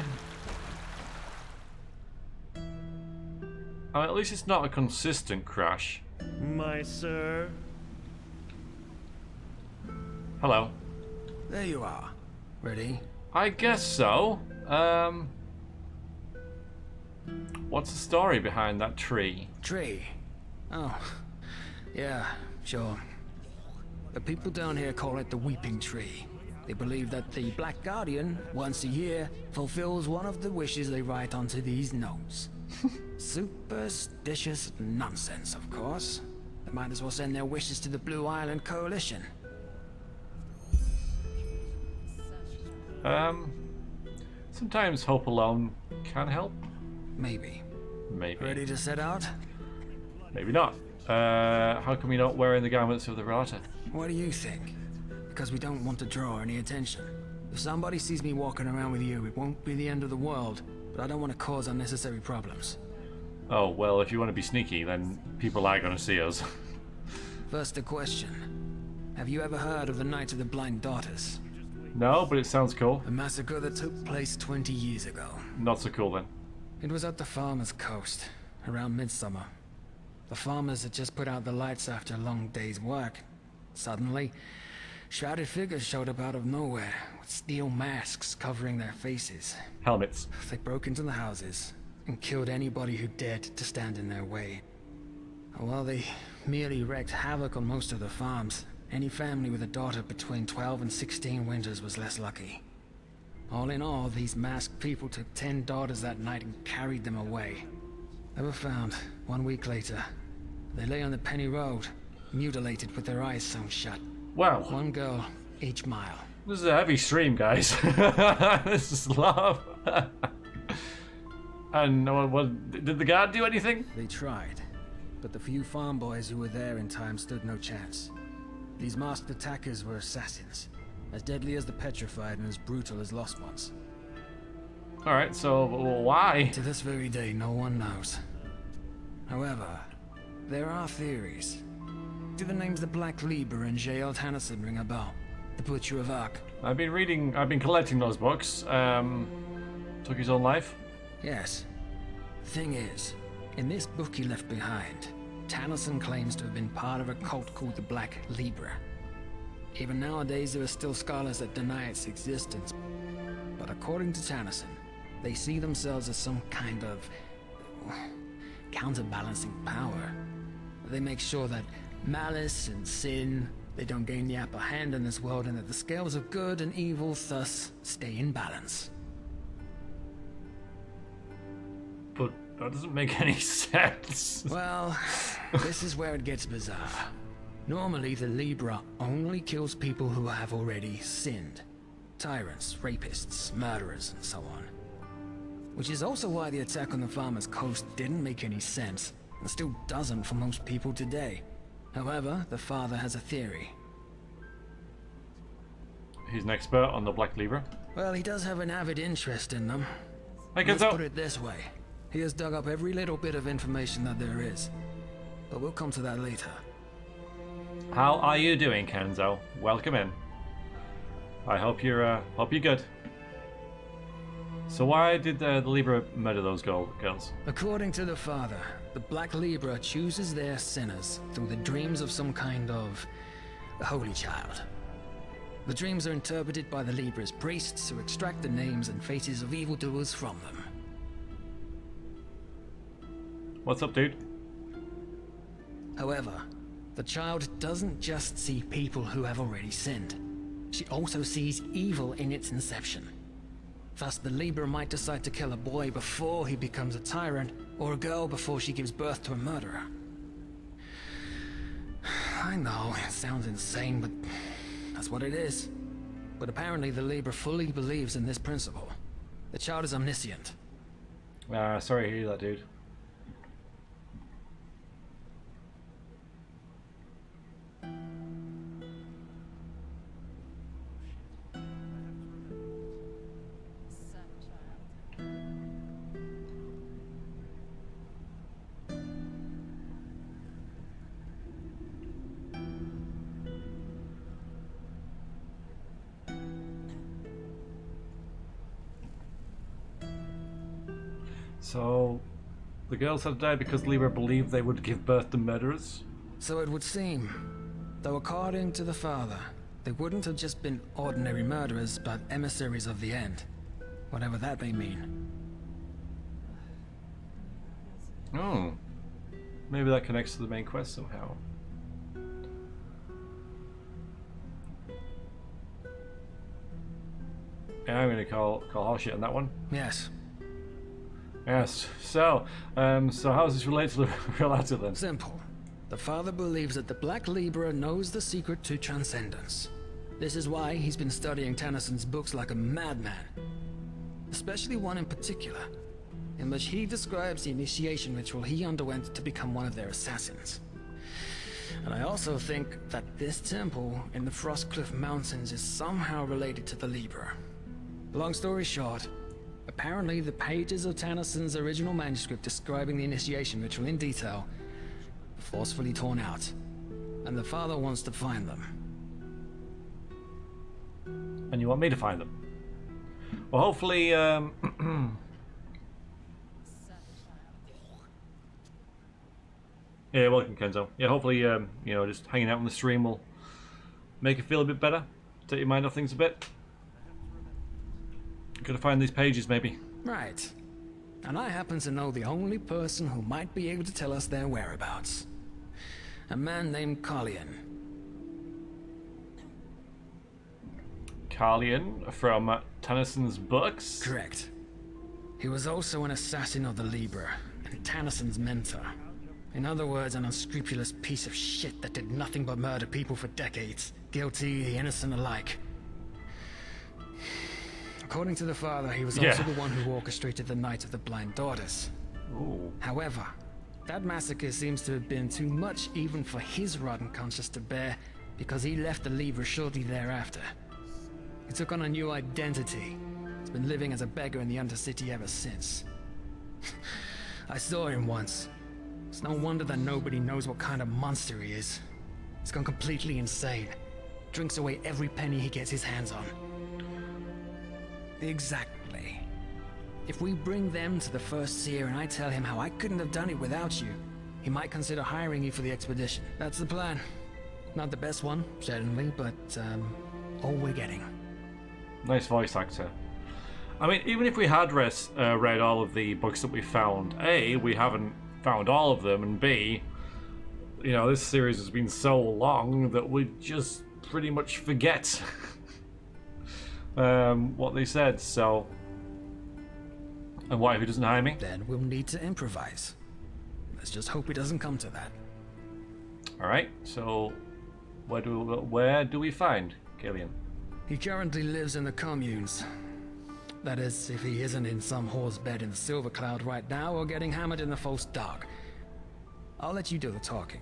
A: At least it's not a consistent crash.
K: My sir.
A: Hello.
G: There you are. Ready?
A: I guess so. What's the story behind that tree?
G: Tree? Oh, yeah, sure. The people down here call it the Weeping Tree. They believe that the Black Guardian, once a year, fulfills one of the wishes they write onto these notes. Superstitious nonsense, of course. They might as well send their wishes to the Blue Island Coalition.
A: Sometimes hope alone can help.
G: Maybe.
A: Maybe.
G: Ready to set out?
A: Maybe not. How come you're not wearing the garments of the Rata?
G: What do you think? Because we don't want to draw any attention. If somebody sees me walking around with you, it won't be the end of the world, but I don't want to cause unnecessary problems.
A: Oh, well, if you want to be sneaky, then people are going to see us.
G: First, a question. Have you ever heard of the Night of the Blind Daughters?
A: No, but it sounds cool.
G: A massacre that took place 20 years ago.
A: Not so cool then.
G: It was at the farmer's coast, around midsummer. The farmers had just put out the lights after a long day's work. Suddenly, shrouded figures showed up out of nowhere, with steel masks covering their faces.
A: Helmets.
G: They broke into the houses, and killed anybody who dared to stand in their way. While they merely wreaked havoc on most of the farms, any family with a daughter between 12 and 16 winters was less lucky. All in all, these masked people took 10 daughters that night and carried them away. They were found 1 week later. They lay on the Penny Road, mutilated with their eyes sewn shut.
A: Wow.
G: 1 girl each mile.
A: This is a heavy stream, guys. This is love. And did the guard do anything?
G: They tried, but the few farm boys who were there in time stood no chance. These masked attackers were assassins, as deadly as the petrified and as brutal as lost ones.
A: Alright, so why?
G: To this very day, no one knows. However, there are theories. Do the names the Black Libra and J.L. Tennyson ring a bell? The Butcher of Ark?
A: I've been collecting those books. Took his own life.
G: Yes. Thing is, in this book he left behind, Tennyson claims to have been part of a cult called the Black Libra. Even nowadays there are still scholars that deny its existence. But according to Tennyson, they see themselves as some kind of counterbalancing power. They make sure that malice and sin, they don't gain the upper hand in this world, and that the scales of good and evil thus stay in balance.
A: But that doesn't make any sense.
G: Well, this is where it gets bizarre. Normally, the Libra only kills people who have already sinned. Tyrants, rapists, murderers, and so on. Which is also why the attack on the Farmer's Coast didn't make any sense, and still doesn't for most people today. However, the father has a theory.
A: He's an expert on the Black Libra.
G: Well, he does have an avid interest in them.
A: Let's
G: put it this way. He has dug up every little bit of information that there is. But we'll come to that later.
A: How are you doing, Kenzo? Welcome in. I hope you're good. So why did the Libra murder those girls?
G: According to the father, the Black Libra chooses their sinners through the dreams of some kind of holy child. The dreams are interpreted by the Libra's priests who extract the names and faces of evildoers from them.
A: What's up, dude?
G: However, the child doesn't just see people who have already sinned. She also sees evil in its inception. Thus, the Libra might decide to kill a boy before he becomes a tyrant, or a girl before she gives birth to a murderer. I know, it sounds insane, but that's what it is. But apparently the Libra fully believes in this principle. The child is omniscient.
A: Sorry to hear that, dude. So, the girls had died because Libra believed they would give birth to murderers?
G: So it would seem. Though according to the father, they wouldn't have just been ordinary murderers, but emissaries of the end. Whatever that may mean.
A: Oh. Maybe that connects to the main quest somehow. Yeah, I'm gonna call horseshit on that one.
G: Yes.
A: Yes. So how does this relate to the Relata then?
G: Simple. The father believes that the Black Libra knows the secret to transcendence. This is why he's been studying Tennyson's books like a madman. Especially one in particular, in which he describes the initiation ritual he underwent to become one of their assassins. And I also think that this temple in the Frostcliff Mountains is somehow related to the Libra. Long story short, apparently the pages of Tennyson's original manuscript describing the initiation ritual in detail were forcefully torn out, and the father wants to find them.
A: And you want me to find them? Well, hopefully, yeah, welcome, Kenzo. Yeah, hopefully, you know, just hanging out on the stream will make you feel a bit better, take your mind off things a bit. Gotta find these pages, maybe.
G: Right. And I happen to know the only person who might be able to tell us their whereabouts. A man named Carlian.
A: Carlian from Tennyson's books?
G: Correct. He was also an assassin of the Libra, and Tennyson's mentor. In other words, an unscrupulous piece of shit that did nothing but murder people for decades, guilty, the innocent alike. According to the father, he was also the one who orchestrated the Night of the Blind Daughters.
A: Ooh.
G: However, that massacre seems to have been too much even for his rotten conscience to bear, because he left the Libra shortly thereafter. He took on a new identity, He's been living as a beggar in the Undercity ever since. I saw him once. It's no wonder that nobody knows what kind of monster he is. He's gone completely insane. Drinks away every penny he gets his hands on. Exactly. If we bring them to the First Seer and I tell him how I couldn't have done it without you, he might consider hiring you for the expedition. That's the plan. Not the best one, certainly, but all we're getting.
A: Nice voice actor. I mean, even if we had read all of the books that we found, A, we haven't found all of them, and B, you know, this series has been so long that we just pretty much forget what they said, so... And what if he doesn't hire me?
G: Then we'll need to improvise. Let's just hope it doesn't come to that.
A: Alright, so where do we find Killian?
G: He currently lives in the communes. That is, if he isn't in some whore's bed in the Silver Cloud right now or getting hammered in the False Dark. I'll let you do the talking.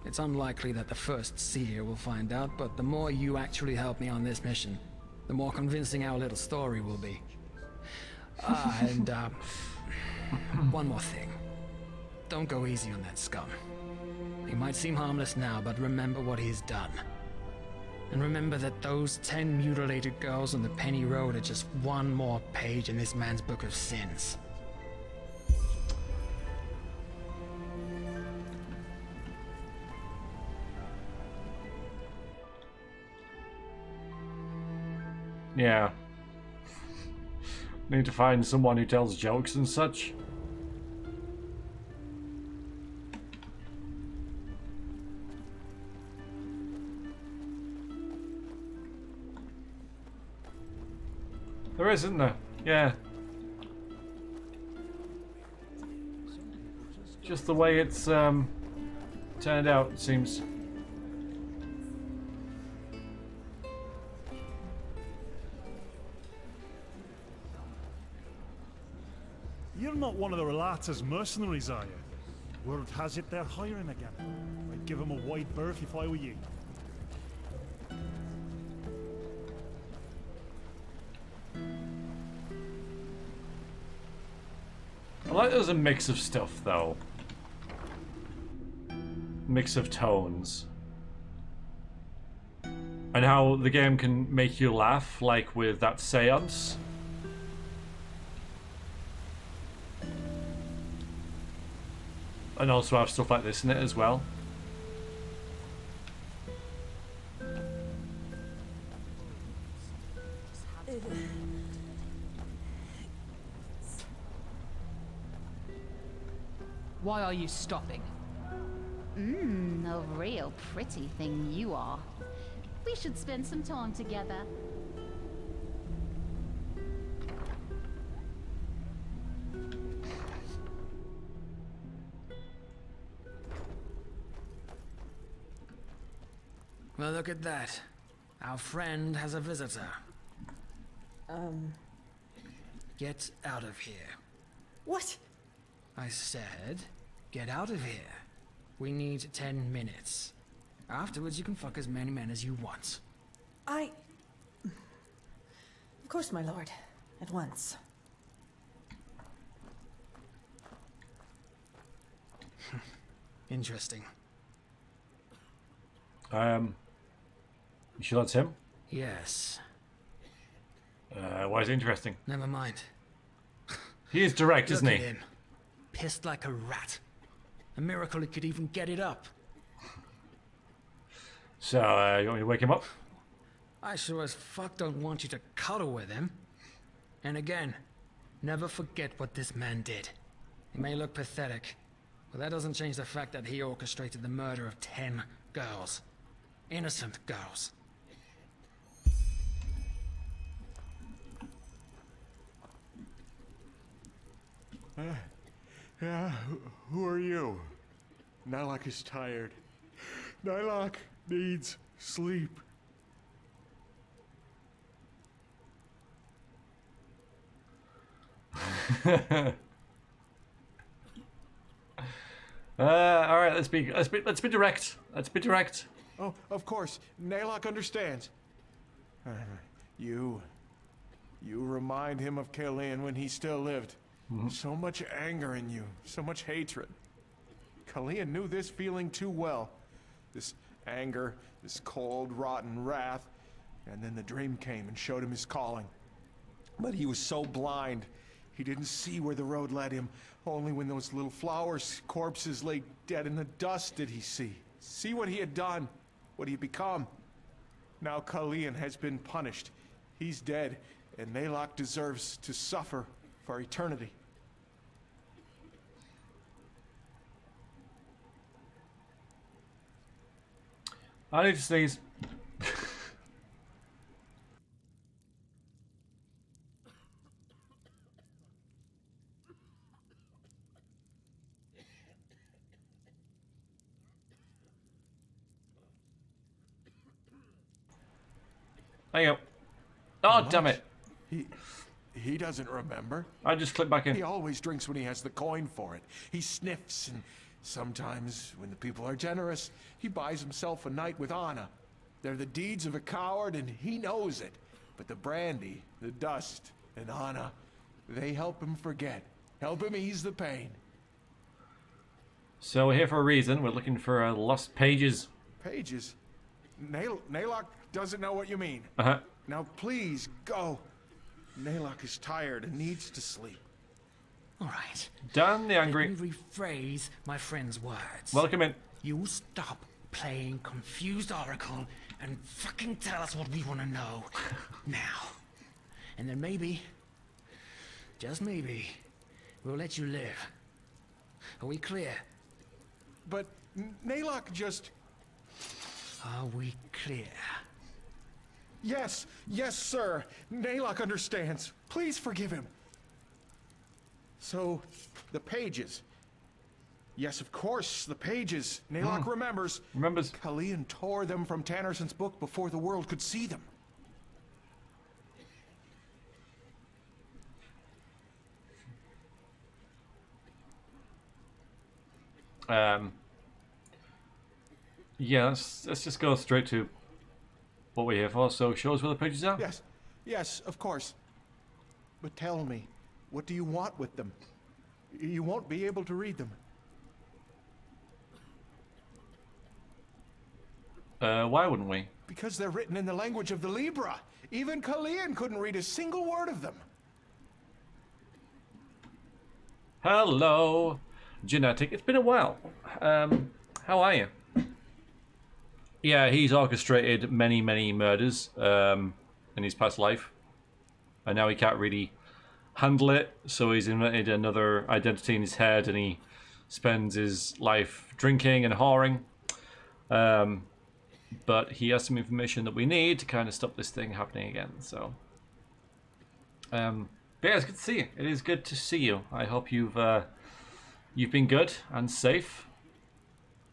G: It's unlikely that the First Seer will find out, but the more you actually help me on this mission, the more convincing our little story will be. And one more thing. Don't go easy on that scum. He might seem harmless now, but remember what he's done. And remember that those 10 mutilated girls on the Penny Road are just one more page in this man's book of sins.
A: Yeah. Need to find someone who tells jokes and such. There is, isn't there? Yeah. Just the way it's turned out, it seems.
I: You're not one of the Relata's mercenaries, are you? Word has it they're hiring again. I'd give them a wide berth if I were you.
A: I like there's a mix of stuff, though. Mix of tones. And how the game can make you laugh, like with that seance. And also have stuff like this in it as well.
E: Why are you stopping?
O: A real pretty thing you are. We should spend some time together.
G: Well, look at that. Our friend has a visitor. Get out of here.
B: What?
G: I said, get out of here. We need 10 minutes. Afterwards, you can fuck as many men as you want.
B: Of course, my lord. At once.
G: Interesting.
A: You sure that's him?
G: Yes.
A: Why is it interesting?
G: Never mind.
A: He is direct,
G: Look
A: isn't he?
G: at him. Pissed like a rat. A miracle he could even get it up.
A: So, you want me to wake him up?
G: I sure as fuck don't want you to cuddle with him. And again, never forget what this man did. He may look pathetic, but that doesn't change the fact that he orchestrated the murder of 10 girls. Innocent girls.
N: Yeah, who are you? Nylock is tired. Nylock needs sleep.
A: All right, let's be direct. Let's be direct.
N: Oh, of course. Nylock understands. You You remind him of Kalian when he still lived. So much anger in you, so much hatred. Kalian knew this feeling too well. This anger, this cold, rotten wrath. And then the dream came and showed him his calling. But he was so blind, he didn't see where the road led him. Only when those little flowers' corpses lay dead in the dust did he see what he had done, what he had become. Now Kalian has been punished. He's dead, and Nalok deserves to suffer for eternity.
A: I need to sneeze. There you go. Oh, damn it.
N: He doesn't remember.
A: I just clicked back in.
N: He always drinks when he has the coin for it. He sniffs, and sometimes, when the people are generous, he buys himself a night with Anna. They're the deeds of a coward, and he knows it. But the brandy, the dust, and Anna, they help him forget. Help him ease the pain.
A: So we're here for a reason. We're looking for lost pages.
N: Pages? Nalok doesn't know what you mean.
A: Uh-huh.
N: Now please, go. Nalok is tired and needs to sleep.
G: All right.
A: Dan the Angry.
G: Let me rephrase my friend's words.
A: Welcome in.
G: You stop playing confused oracle and fucking tell us what we want to know now. And then maybe, just maybe, we'll let you live. Are we clear?
N: But Nalok just...
G: Are we clear?
N: Yes, sir. Nalok understands. Please forgive him. So, the pages. Yes, of course, the pages. Nalok remembers.
A: Remembers.
N: Kalian tore them from Tannerson's book before the world could see them.
A: Yeah, let's just go straight to what we're here for. So show us where the pages are?
N: Yes, of course. But tell me, what do you want with them? You won't be able to read them.
A: Why wouldn't we?
N: Because they're written in the language of the Libra. Even Kalian couldn't read a single word of them.
A: Hello, Genetic. It's been a while. How are you? Yeah, he's orchestrated many murders in his past life. And now he can't really handle it, so he's invented another identity in his head, and he spends his life drinking and whoring. But he has some information that we need to kind of stop this thing happening again. So, but yeah, it's good to see you. It is good to see you. I hope you've been good and safe.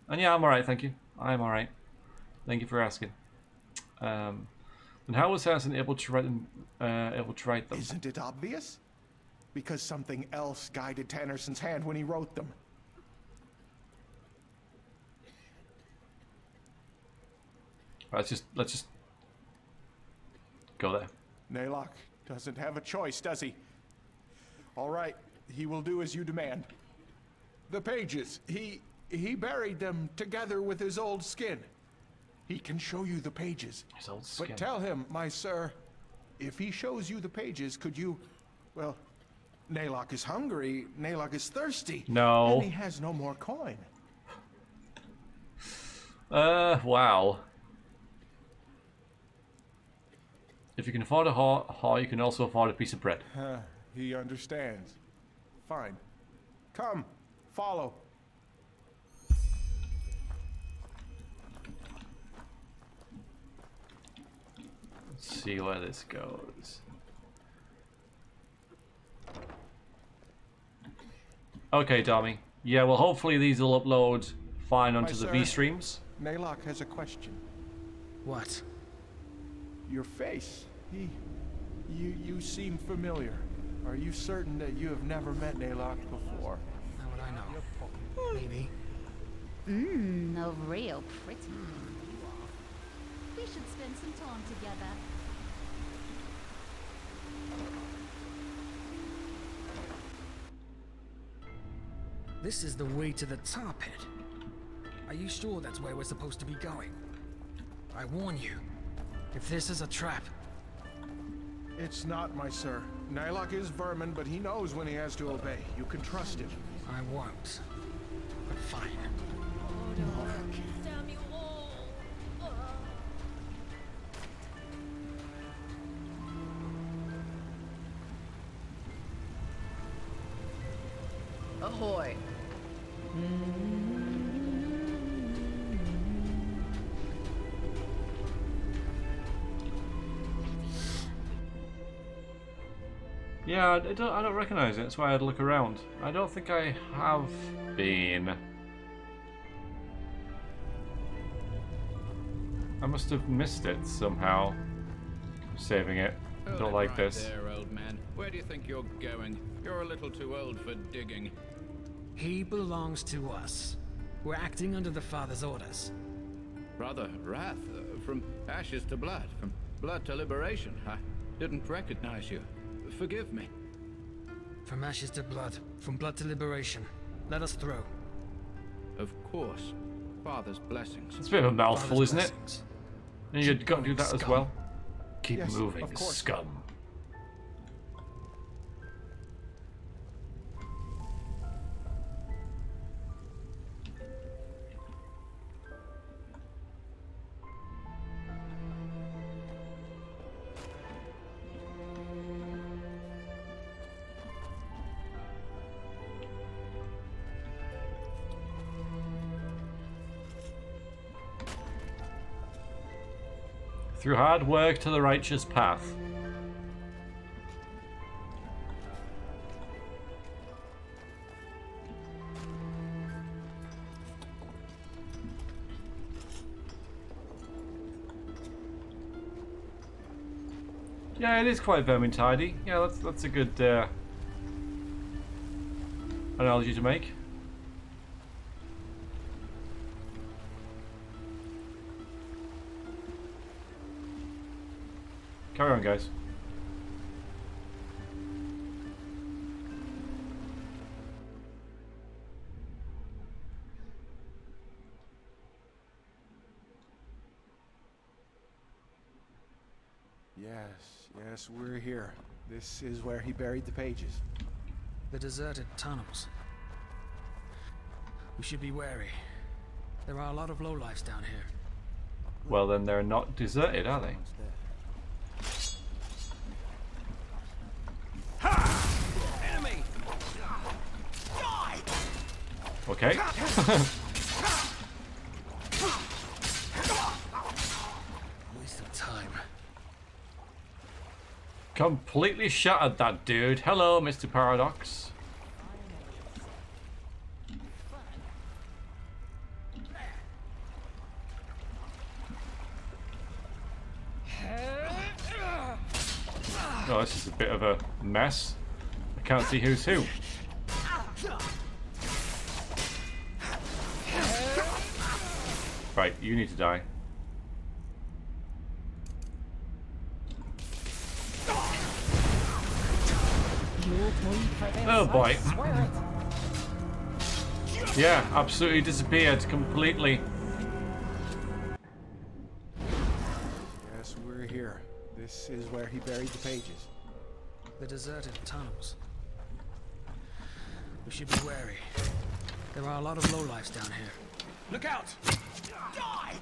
A: And yeah, I'm all right, thank you. I'm all right. Thank you for asking. And how was Harrison able to write them?
N: Isn't it obvious? Because something else guided Tannerson's hand when he wrote them.
A: Let's just go there.
N: Nalok doesn't have a choice, does he? All right, he will do as you demand. The pages, he buried them together with his old skin. He can show you the pages.
A: His old skin.
N: But tell him, my sir, if he shows you the pages, could you... Well, Nalok is hungry, Nalok is thirsty.
A: No.
N: And he has no more coin.
A: Wow. If you can afford a whore, you can also afford a piece of bread.
N: He understands. Fine. Come, follow.
A: Let's see where this goes. Okay, Tommy. Yeah, well, hopefully these will upload fine onto the V streams.
N: Nalok has a question.
G: What?
N: Your face. You seem familiar. Are you certain that you have never met Nalok before?
G: How would I know? Maybe.
O: A real pretty thing you are. We should spend some time together.
G: This is the way to the tar pit. Are you sure that's where we're supposed to be going? I warn you, if this is a trap...
N: It's not, my sir. Nylock is vermin, but he knows when he has to obey. You can trust him.
G: I won't. But fine.
J: Damn you all. Ahoy.
A: Yeah, I don't recognise it. That's why I had to look around. I don't think I have been. I must have missed it somehow. I'm saving it. I don't like this.
P: There, old man. Where do you think you're going? You're a little too old for digging.
G: He belongs to us. We're acting under the Father's orders.
P: Brother Wrath, from ashes to blood, from blood to liberation. I didn't recognize you. Forgive me.
G: From ashes to blood, from blood to liberation. Let us through.
P: Of course. Father's blessings.
A: It's a bit of a mouthful,
G: Father's
A: isn't it?
G: blessings.
A: And you've got to do that as
G: scum.
A: well. Keep
N: Yes,
A: moving,
N: of course.
A: scum. Through hard work to the righteous path. Yeah, it is quite vermin-tidy. Yeah, that's a good analogy to make. Carry on, guys.
N: Yes, we're here. This is where he buried the pages.
G: The deserted tunnels. We should be wary. There are a lot of lowlifes down here.
A: Well, then they're not deserted, are they?
H: Enemy! Die!
A: Okay.
G: Waste of time.
A: Completely shattered that dude. Hello, Mr. Paradox. Oh, this is a bit of a mess. I can't see who's who. Right, you need to die. Oh boy. Yeah, absolutely disappeared completely.
N: Yes, we're here. This is where he buried the pages.
G: The deserted tunnels. We should be wary. There are a lot of lowlifes down here.
H: Look out! Die!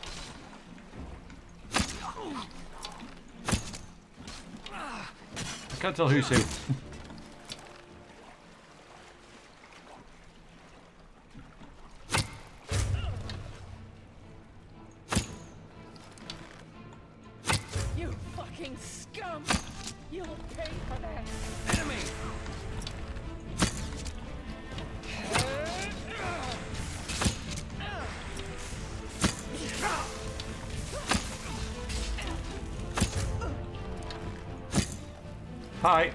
A: I can't tell who's who.
H: You fucking scum! You'll pay for that! Enemy!
A: Hi.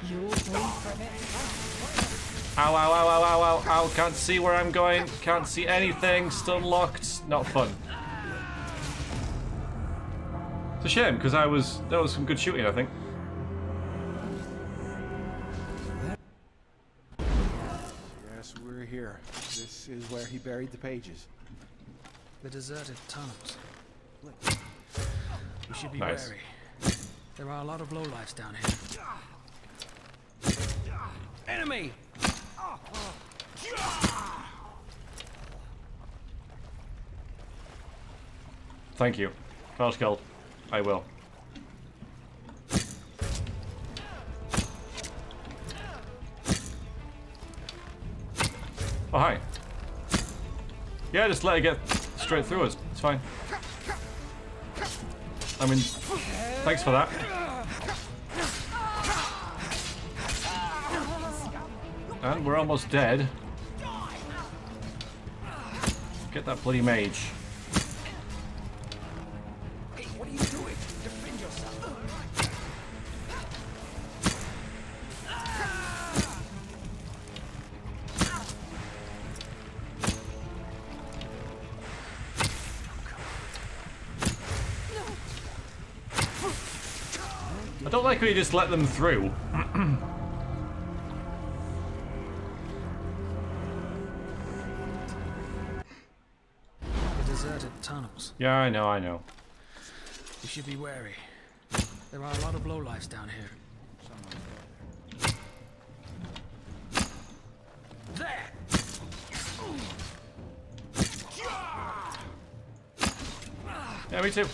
A: Ow, ow, ow, ow, ow, ow, ow. Can't see where I'm going. Can't see anything. Still locked. Not fun. It's a shame, because there was some good shooting, I think.
N: here. This is where he buried the pages.
G: The deserted tunnels. Look, we should be
A: Nice.
G: wary. There are a lot of lowlifes down here. Enemy!
A: Thank you. First killed. I will. Oh, hi. Yeah, just let it get straight through us. It's fine. I mean, thanks for that. And we're almost dead. Get that bloody mage.
G: Hey, what are you doing? Defend yourself.
A: I don't like when you just let them through.
G: The deserted tunnels.
A: Yeah, I know, I know.
G: We should be wary. There are a lot of lowlifes down here. There!
A: Yeah, me too.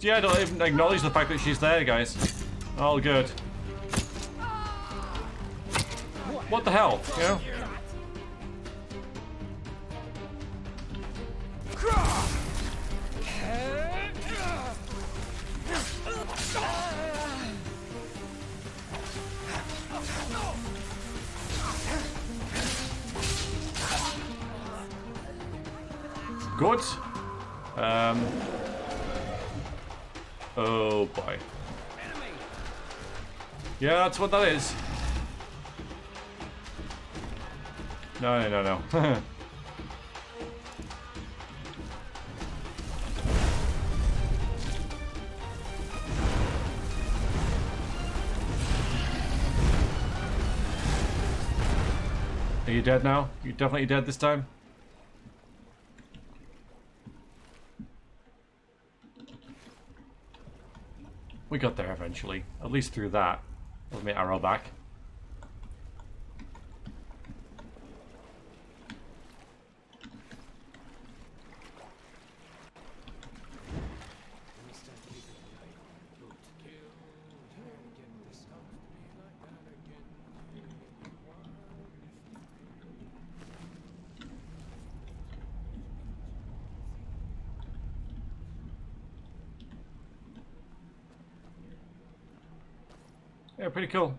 A: Yeah, don't even acknowledge the fact that she's there, guys. All good. What the hell, you know? Good. Oh boy. Yeah, that's what that is. No. Are you dead now? You definitely dead this time? We got there eventually. At least through that. With my arrow back. Yeah, pretty cool.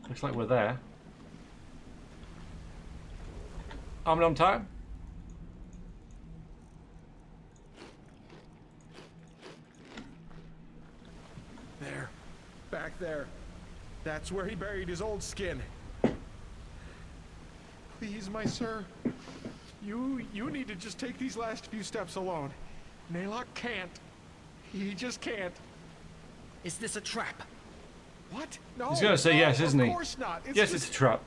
A: Looks like we're there. On time?
N: There. Back there. That's where he buried his old skin. Please, my sir. You need to just take these last few steps alone. Naylock can't. He just can't.
G: Is this a trap?
N: What? No.
A: He's gonna say yes, isn't he?
N: Of course not.
A: Yes, it's a trap.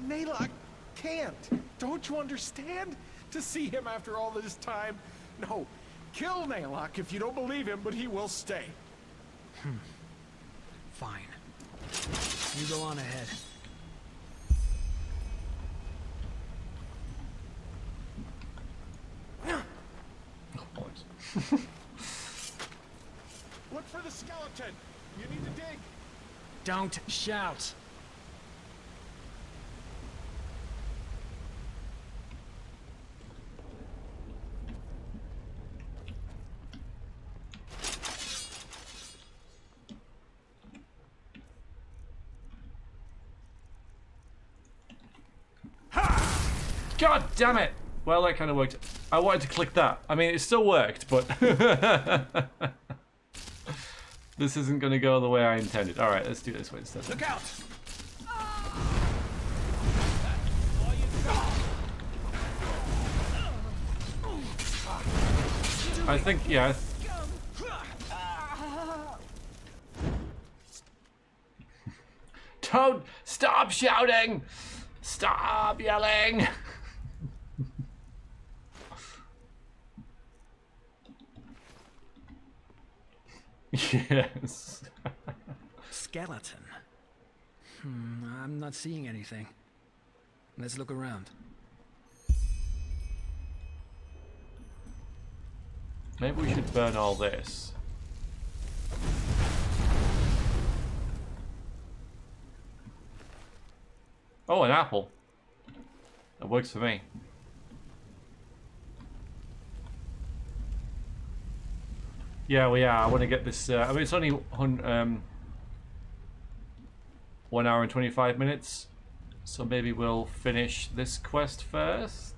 N: Naylock can't. Don't you understand? To see him after all this time? No. Kill Naylock if you don't believe him, but he will stay.
G: Fine. You go on ahead.
A: Oh, boys.
N: Look for the skeleton. You need to dig.
G: Don't shout.
A: God damn it! Well, that kind of worked. I wanted to click that. I mean, it still worked, but this isn't going to go the way I intended. All right, let's do this way instead.
G: Look out!
A: I think, yeah. Don't stop shouting! Stop yelling! Yes.
G: Skeleton. I'm not seeing anything. Let's look around.
A: Maybe we should burn all this. Oh, an apple. That works for me. Yeah, well, yeah, I want to get this. I mean, it's only 1 hour and 25 minutes. So maybe we'll finish this quest first.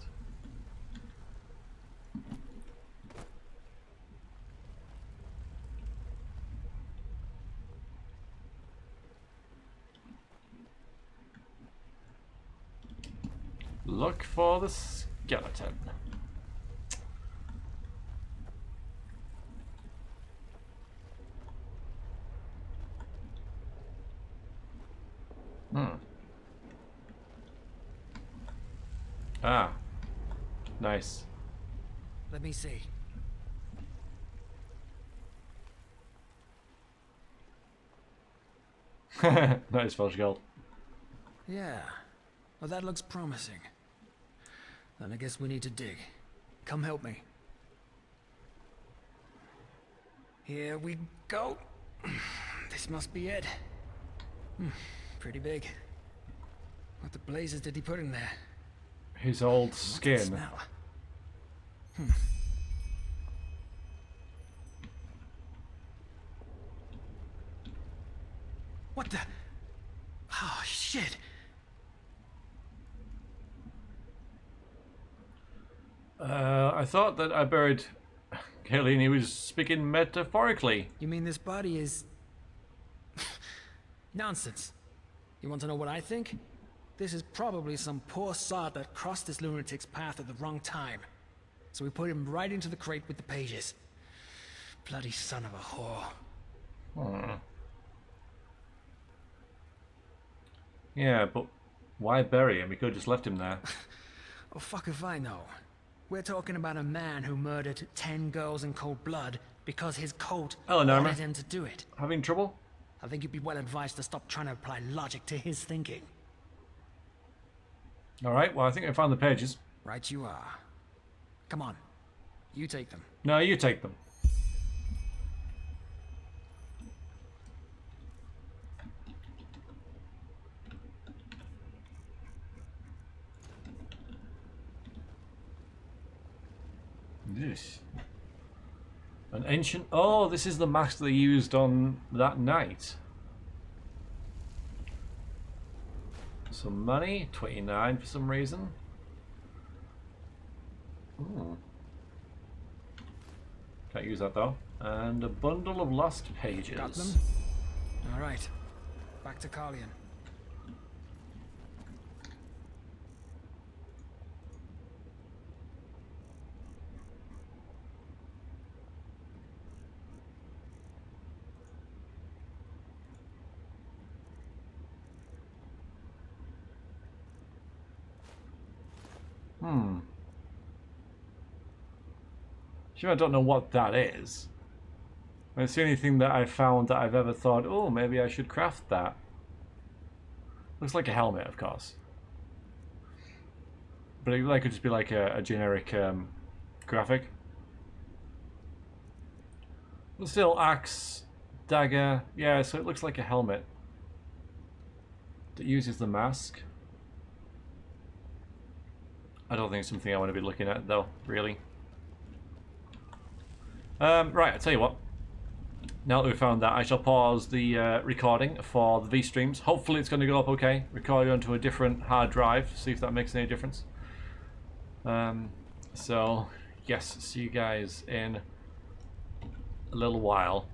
A: Look for the skeleton. Ah. Nice.
G: Let me see.
A: Nice Welsh gold.
G: Yeah. Well, that looks promising. Then I guess we need to dig. Come help me. Here we go. This must be it. Pretty big. What the blazes did he put in there?
A: His old
G: What's
A: skin.
G: that smell? What the? Oh, shit.
A: I thought that I buried Kaelin. He was speaking metaphorically.
G: You mean this body is... Nonsense. You want to know what I think? This is probably some poor sod that crossed this lunatic's path at the wrong time. So we put him right into the crate with the pages. Bloody son of a whore.
A: Yeah, but why bury him? We could have just left him there.
G: Oh, fuck if I know. We're talking about a man who murdered 10 girls in cold blood because his cult wanted him to do it.
A: Having trouble?
G: I think you'd be well advised to stop trying to apply logic to his thinking.
A: Alright, well I think I found the pages.
G: Right you are. Come on. You take them.
A: No, you take them. This. An ancient... Oh, this is the mask they used on that night. Some money. 29 for some reason. Ooh. Can't use that though. And a bundle of lost pages.
G: Got them? Alright. Back to Carlion.
A: Sure, I don't know what that is. It's the only thing that I've found that I've ever thought, oh, maybe I should craft that. Looks like a helmet, of course. But it could just be like a generic graphic. But still, axe, dagger, yeah, so it looks like a helmet. That uses the mask. I don't think it's something I want to be looking at, though, really. Right, I'll tell you what. Now that we've found that, I shall pause the recording for the V-streams. Hopefully it's going to go up okay. Record it onto a different hard drive, see if that makes any difference. So, yes, see you guys in a little while.